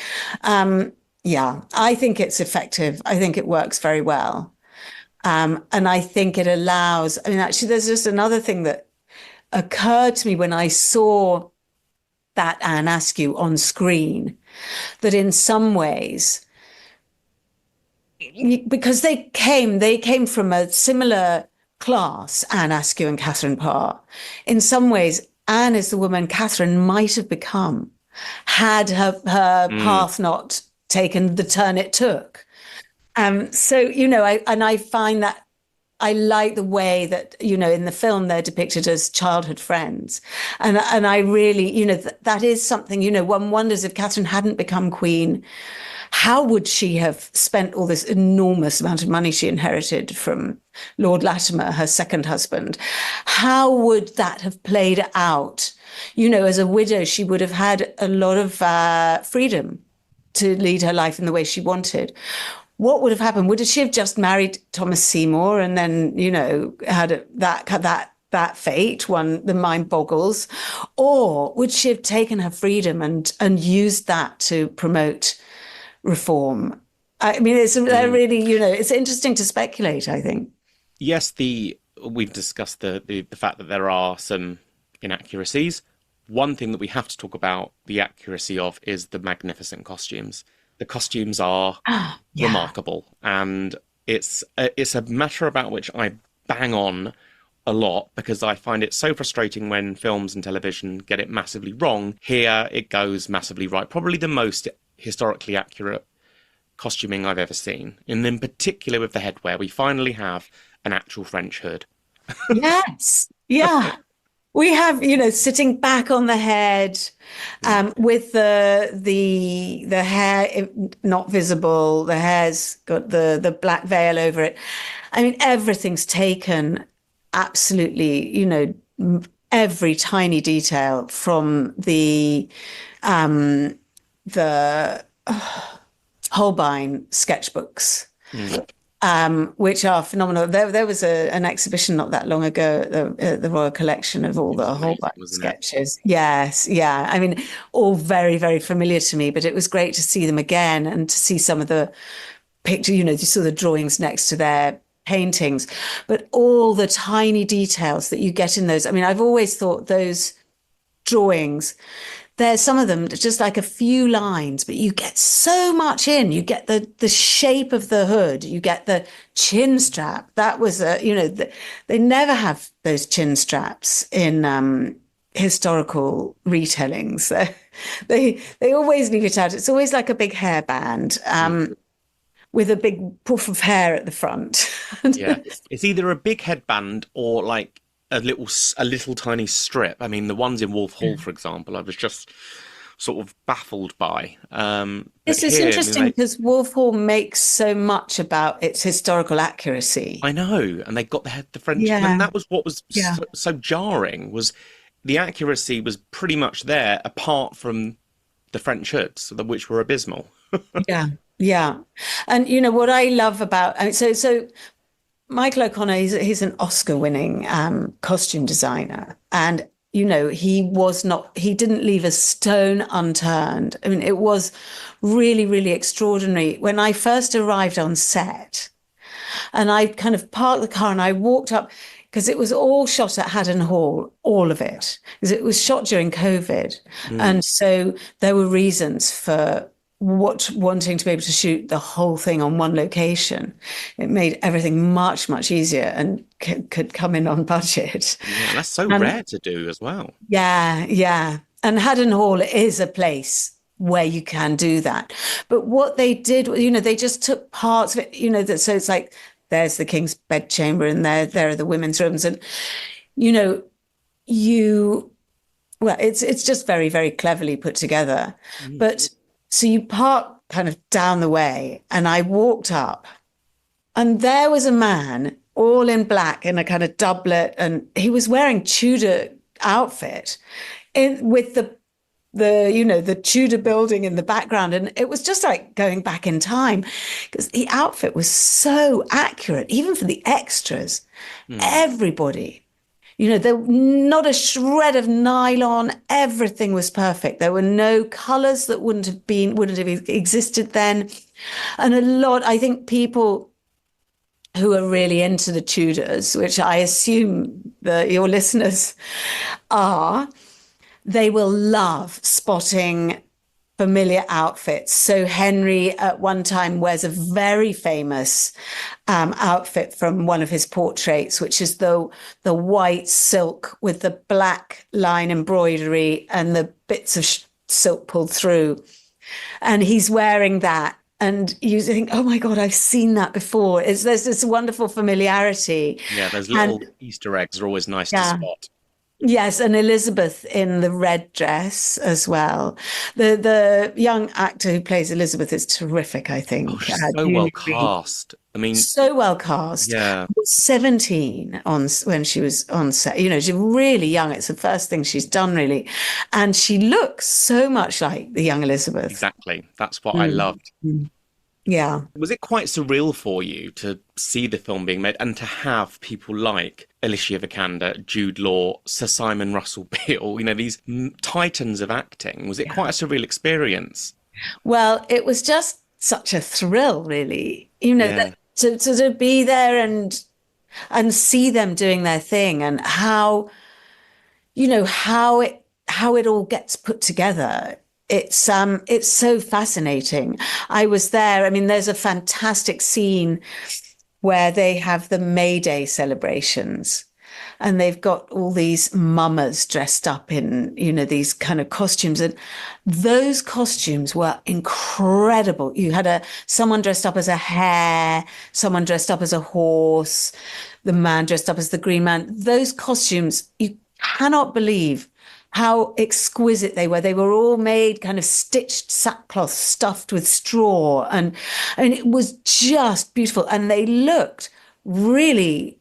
Yeah, I think it's effective. I think it works very well. And I think it allows, I mean, actually, there's just another thing that occurred to me when I saw that Anne Askew on screen, that in some ways, because they came from a similar class, Anne Askew and Katherine Parr. In some ways, Anne is the woman Katherine might have become had her Mm, path not taken the turn it took. So, I find that I like the way that, in the film they're depicted as childhood friends. And I really, that is something, one wonders if Catherine hadn't become queen, how would she have spent all this enormous amount of money she inherited from Lord Latimer, her second husband? How would that have played out? As a widow, she would have had a lot of freedom to lead her life in the way she wanted. What would have happened? Would she have just married Thomas Seymour and then, had that fate? One, the mind boggles. Or would she have taken her freedom and used that to promote reform? I mean, they're mm. really, it's interesting to speculate, I think. Yes, we've discussed the fact that there are some inaccuracies. One thing that we have to talk about the accuracy of is the magnificent costumes. The costumes are Yeah. remarkable, and it's a matter about which I bang on a lot because I find it so frustrating when films and television get it massively wrong. Here it goes massively right. Probably the most historically accurate costuming I've ever seen. And in particular with the headwear, we finally have an actual French hood. Yes. Yeah. We have, sitting back on the head, with the hair not visible. The hair's got the black veil over it. I mean, everything's taken absolutely, every tiny detail from the Holbein sketchbooks, Mm. which are phenomenal. There was an exhibition not that long ago at the Royal Collection of all It was the amazing, Holbein wasn't it? sketches. Yes, yeah. I mean, all very, very familiar to me, but it was great to see them again and to see some of the picture, you saw the drawings next to their paintings, but all the tiny details that you get in those. I mean, I've always thought those drawings, there's some of them just like a few lines, but you get so much in. You get the shape of the hood, you get the chin strap. That was they never have those chin straps in historical retellings. They always leave it out. It's always like a big hairband. Mm. With a big puff of hair at the front. Yeah, it's either a big headband or like a little tiny strip. I mean, the ones in Wolf Hall, for example, I was just sort of baffled by. But This is here, I mean, interesting because Wolf Hall makes so much about its historical accuracy. I know, and they got the French, and Yeah, that was what was yeah, so jarring was the accuracy was pretty much there, apart from the French hoods, which were abysmal. Yeah, yeah. And what I love about, I mean, so Michael O'Connor, he's an Oscar-winning costume designer, and he didn't leave a stone unturned. I mean, it was really, really extraordinary. When I first arrived on set, and I kind of parked the car and I walked up because it was all shot at Haddon Hall, all of it, because it was shot during COVID, and so there were reasons for wanting to be able to shoot the whole thing on one location. It made everything much, much easier and could come in on budget. Yeah, that's so rare to do as well. Yeah, yeah. And Haddon Hall is a place where you can do that. But what they did, they just took parts of it, so it's like, there's the king's bedchamber and there are the women's rooms. And, well, it's just very, very cleverly put together. But so you park kind of down the way, and I walked up, and there was a man all in black in a kind of doublet, and he was wearing Tudor outfit with the Tudor building in the background. And it was just like going back in time, because the outfit was so accurate, even for the extras. Everybody. There not a shred of nylon. Everything was perfect. There were no colours that wouldn't have existed then. And I think people who are really into the Tudors, which I assume that your listeners are, they will love spotting familiar outfits. So Henry at one time wears a very famous outfit from one of his portraits, which is the white silk with the black line embroidery and the bits of silk pulled through. And he's wearing that. And you think, oh my God, I've seen that before. There's this wonderful familiarity. Yeah, those little Easter eggs are always nice to spot. Yes, and Elizabeth in the red dress as well. The young actor who plays Elizabeth is terrific, I think. Oh, she's so well cast. I mean, so well cast. Yeah. 17 when she was on set. She's really young. It's the first thing she's done, really. And she looks so much like the young Elizabeth. Exactly. That's what I loved. Yeah. Was it quite surreal for you to see the film being made and to have people like Alicia Vikander, Jude Law, Sir Simon Russell Beale, these titans of acting? Was it quite a surreal experience? Well, it was just such a thrill, really. That to be there and see them doing their thing, and how it all gets put together. It's so fascinating. I was there. I mean, there's a fantastic scene where they have the May Day celebrations, and they've got all these mummers dressed up in, these kind of costumes. And those costumes were incredible. You had someone dressed up as a hare, someone dressed up as a horse, the man dressed up as the Green Man. Those costumes, you cannot believe how exquisite they were. They were all made kind of stitched sackcloth stuffed with straw. And it was just beautiful. And they looked really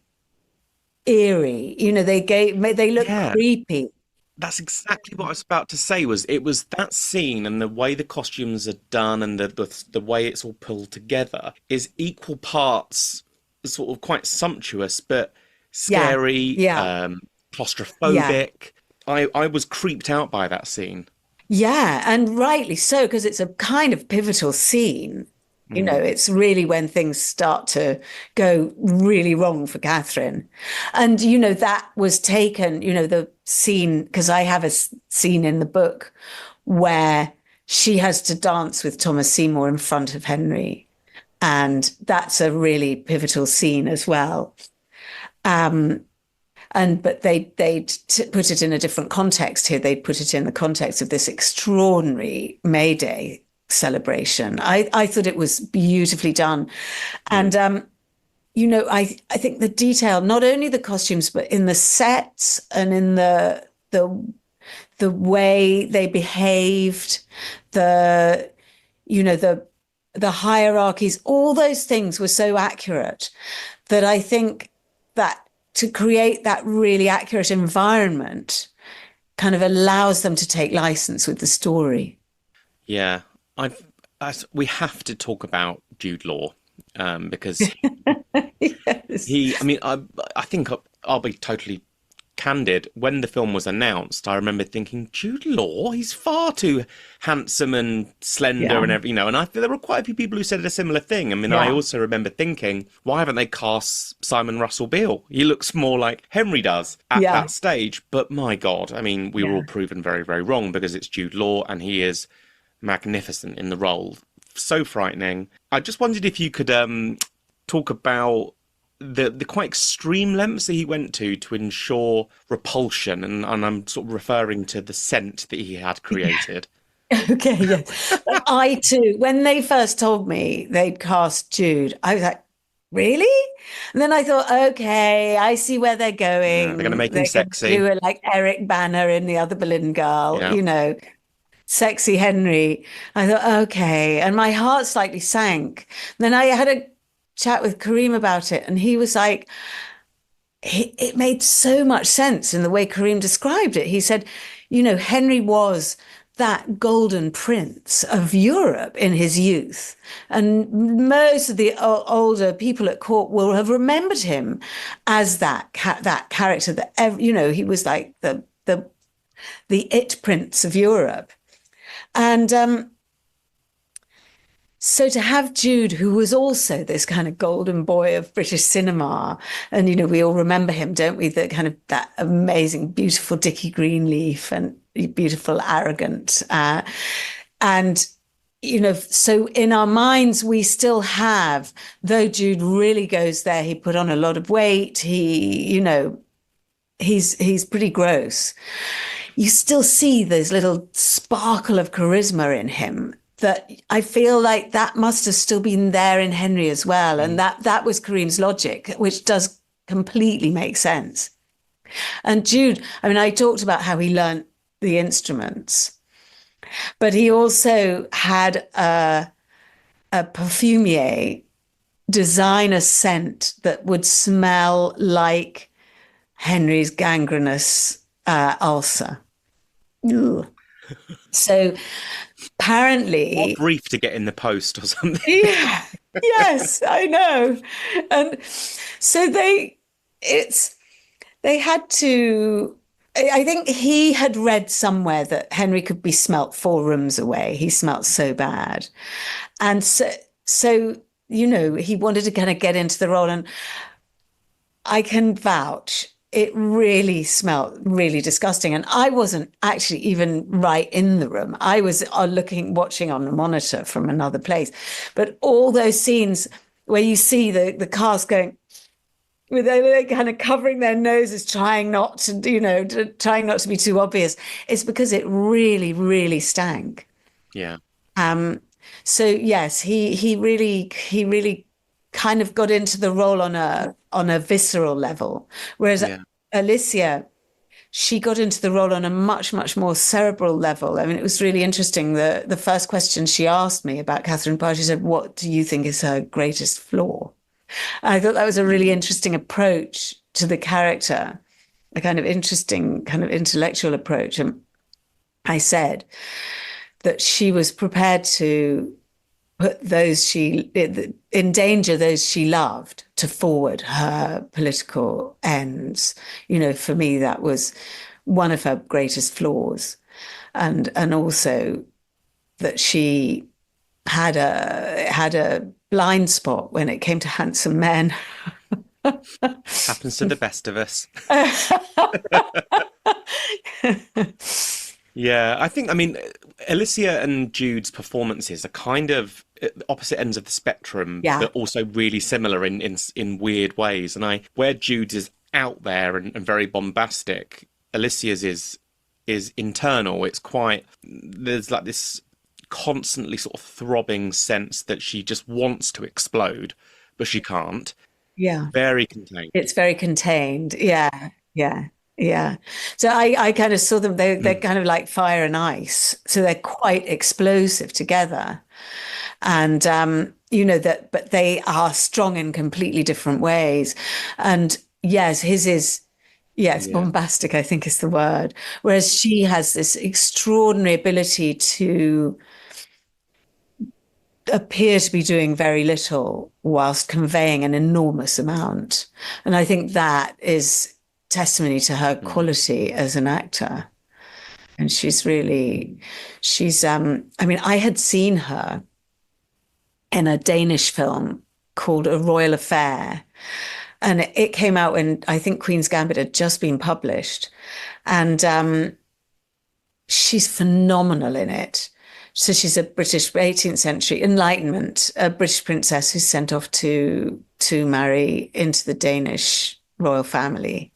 eerie. They looked creepy. That's exactly what I was about to say. It was that scene and the way the costumes are done and the way it's all pulled together is equal parts sort of quite sumptuous, but scary, claustrophobic. I was creeped out by that scene. Yeah, and rightly so, because it's a kind of pivotal scene. It's really when things start to go really wrong for Catherine. And, that was taken, the scene, because I have a scene in the book where she has to dance with Thomas Seymour in front of Henry. And that's a really pivotal scene as well. But they put it in a different context here. They put it in the context of this extraordinary May Day celebration. I thought it was beautifully done. And, I think the detail, not only the costumes, but in the sets and in the way they behaved, the hierarchies, all those things were so accurate that I think that to create that really accurate environment kind of allows them to take license with the story. Yeah, I've we have to talk about Jude Law, because Yes. I mean, I think I'll be totally candid. When the film was announced, I remember thinking, Jude Law, he's far too handsome and slender Yeah. and every, and there were quite a few people who said a similar thing. I mean, I Yeah. also remember thinking, why haven't they cast Simon Russell Beale? He looks more like Henry does at Yeah. that stage. But my God, I mean, we were all Yeah. proven very, very wrong because it's Jude Law and he is magnificent in the role. So frightening. I just wondered if you could talk about the quite extreme lengths that he went to ensure repulsion, and I'm sort of referring to the scent that he had created. Okay, yes. Well, I too, when they first told me they'd cast Jude, I was like, really? And then I thought, okay, I see where they're Yeah, they're going to going. make him They're going to sexy. do it like Eric Banner in The Other Boleyn Girl, Yeah. sexy Henry. I thought, okay. And my heart slightly sank. Then I had a chat with Kareem about it, and he was like, it made so much sense in the way Kareem described it. He said, Henry was that golden prince of Europe in his youth. And most of the older people at court will have remembered him as that character that, he was like the it prince of Europe. And so to have Jude, who was also this kind of golden boy of British cinema, and we all remember him, don't we? The kind of that amazing, beautiful Dickie Greenleaf and beautiful, arrogant, and so in our minds we still have, though Jude really goes there. He put on a lot of weight. He's pretty gross. You still see this little sparkle of charisma in him that I feel like that must have still been there in Henry as well. And Mm. that was Kareem's logic, which does completely make sense. And Jude, I mean, I talked about how he learned the instruments, but he also had a perfumier design a scent that would smell like Henry's gangrenous ulcer. Ugh. So What a apparently, brief to get in the post or something. yeah, yes, I know. And so they had to, I think he had read somewhere that Henry could be smelt 4 rooms away. He smelt so bad. And so, he wanted to kind of get into the role. And I can vouch. It really smelled really disgusting. And I wasn't actually even right in the room. I was watching on the monitor from another place. But all those scenes where you see the cast going, with they kind of covering their noses, trying not trying not to be too obvious, it's because it really, really stank. Yeah, Um, so yes, he really kind of got into the role on a visceral level, whereas yeah, Alicia, she got into the role on a much, much more cerebral level. I mean, it was really interesting. The first question she asked me about Katherine Parr, she said, "What do you think is her greatest flaw?" I thought that was a really interesting approach to the character, a kind of interesting, kind of intellectual approach. And I said that she was prepared to put endanger those she loved to forward her political ends. For me, that was one of her greatest flaws. And also that she had a blind spot when it came to handsome men. happens to the best of us. Yeah, I mean, Alicia and Jude's performances are kind of at the opposite ends of the spectrum, Yeah, but also really similar in weird ways. And where Jude's is out there and very bombastic, Alicia's is internal. It's quite there's like this constantly sort of throbbing sense that she just wants to explode, but she can't. yeah. Very contained. It's very contained. Yeah, yeah, yeah. So I kind of saw them, they're Mm. kind of like fire and ice. So they're quite explosive together. And but they are strong in completely different ways. And yes, his is, yes, Yeah, bombastic, I think is the word. Whereas she has this extraordinary ability to appear to be doing very little whilst conveying an enormous amount. And I think that is testimony to her quality as an actor. And I mean, I had seen her in a Danish film called A Royal Affair. And it came out when I think Queen's Gambit had just been published. And she's phenomenal in it. So she's a British 18th century Enlightenment, a British princess who's sent off to marry into the Danish royal family.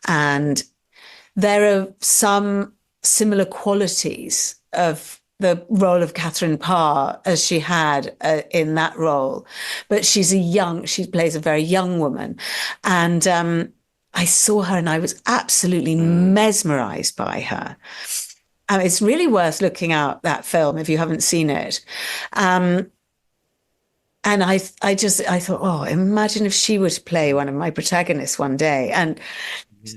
And there are some similar qualities of the role of Katherine Parr as she had in that role. But she plays a very young woman. And I saw her and I was absolutely mesmerized by her. It's really worth looking out that film if you haven't seen it. And I thought, oh, imagine if she were to play one of my protagonists one day. And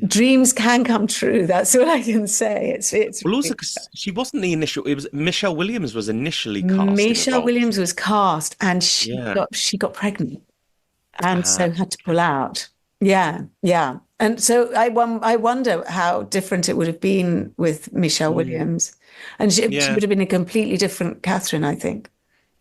dreams can come true. That's all I can say. It's well, also because she wasn't the initial. It was Michelle Williams was initially cast. Michelle Williams was cast, and she got pregnant, and so had to pull out. Yeah. And so I wonder how different it would have been with Michelle Williams. And she would have been a completely different Catherine, I think.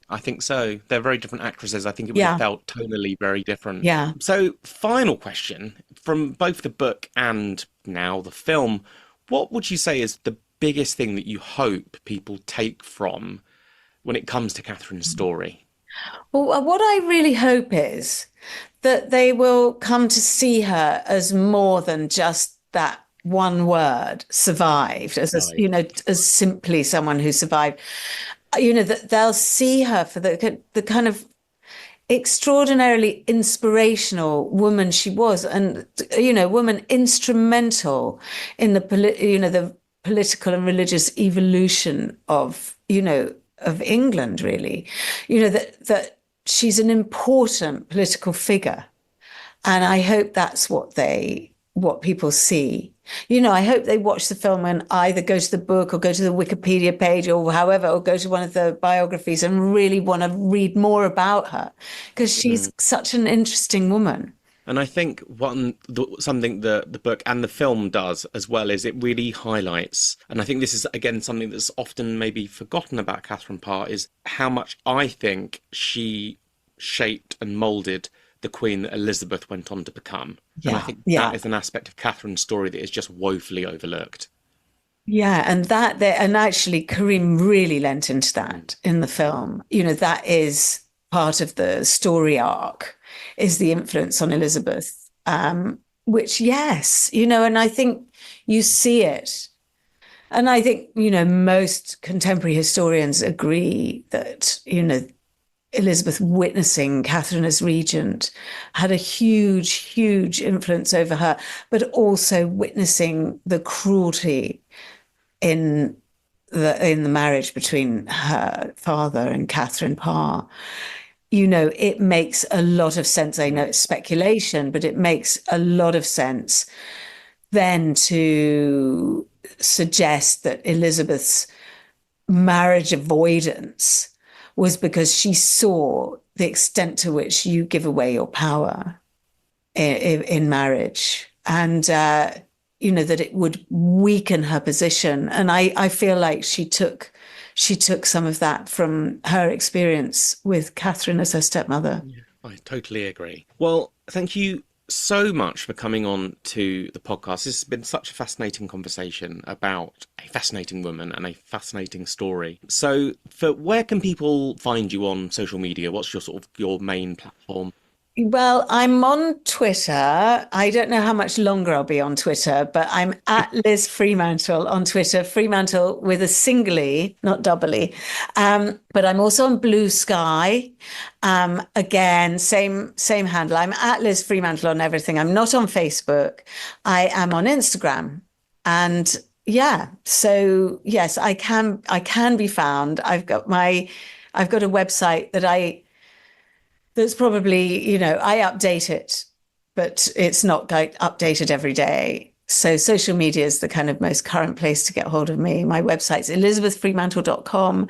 I think so. They're very different actresses. I think it would have felt tonally very different. Yeah. So, final question from both the book and now the film. What would you say is the biggest thing that you hope people take from when it comes to Catherine's story? Well, what I really hope is that they will come to see her as more than just that one word, survived, as as simply someone who survived. That they'll see her for the kind of extraordinarily inspirational woman she was, and woman instrumental in the political and religious evolution of England, really. That she's an important political figure. And I hope that's what people see. I hope they watch the film and either go to the book or go to the Wikipedia page or however, or go to one of the biographies and really want to read more about her, because she's such an interesting woman. And I think something the book and the film does as well is it really highlights, and I think this is, again, something that's often maybe forgotten about Katherine Parr, is how much I think she shaped and moulded the Queen that Elizabeth went on to become. Yeah, and I think that is an aspect of Catherine's story that is just woefully overlooked. Yeah, and actually Karim really lent into that in the film. That is part of the story arc, is the influence on Elizabeth, which, yes, and I think you see it. And I think, most contemporary historians agree that, Elizabeth witnessing Catherine as regent had a huge, huge influence over her, but also witnessing the cruelty in the marriage between her father and Katherine Parr. It makes a lot of sense. I know it's speculation, but it makes a lot of sense then to suggest that Elizabeth's marriage avoidance was because she saw the extent to which you give away your power in marriage, and that it would weaken her position. And I feel like she took some of that from her experience with Catherine as her stepmother. Yeah, I totally agree. Well, thank you so much for coming on to the podcast. This has been such a fascinating conversation about a fascinating woman and a fascinating story. So, where can people find you on social media? What's your main platform? Well, I'm on Twitter. I don't know how much longer I'll be on Twitter, but I'm at Liz Fremantle on Twitter. Fremantle with a single E, not double E. But I'm also on Blue Sky. Again, same handle. I'm at Liz Fremantle on everything. I'm not on Facebook. I am on Instagram. And yeah, so yes, I can be found. I've got a website that's probably, I update it, but it's not like updated every day. So social media is the kind of most current place to get hold of me. My website's elizabethfremantle.com.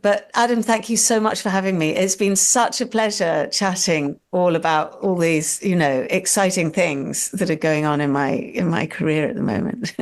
But Adam, thank you so much for having me. It's been such a pleasure chatting all about all these, exciting things that are going on in my career at the moment.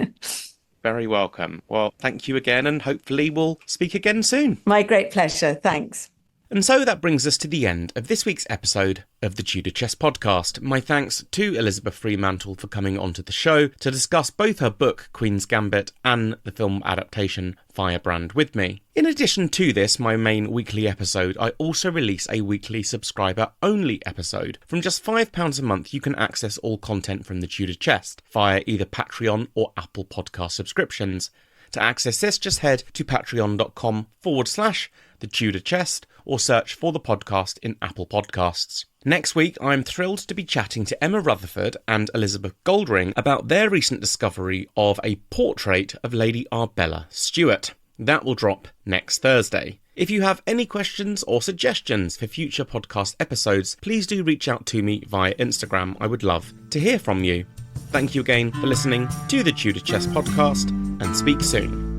Very welcome. Well, thank you again, and hopefully we'll speak again soon. My great pleasure. Thanks. And so that brings us to the end of this week's episode of the Tudor Chess Podcast. My thanks to Elizabeth Fremantle for coming onto the show to discuss both her book, Queen's Gambit, and the film adaptation, Firebrand, with me. In addition to this, my main weekly episode, I also release a weekly subscriber-only episode. From just £5 a month, you can access all content from the Tudor Chest via either Patreon or Apple Podcast subscriptions. To access this, just head to patreon.com/The Tudor Chest or search for the podcast in Apple Podcasts. Next week, I'm thrilled to be chatting to Emma Rutherford and Elizabeth Goldring about their recent discovery of a portrait of Lady Arbella Stuart. That will drop next Thursday. If you have any questions or suggestions for future podcast episodes, please do reach out to me via Instagram. I would love to hear from you. Thank you again for listening to the Tudor Chess Podcast, and speak soon.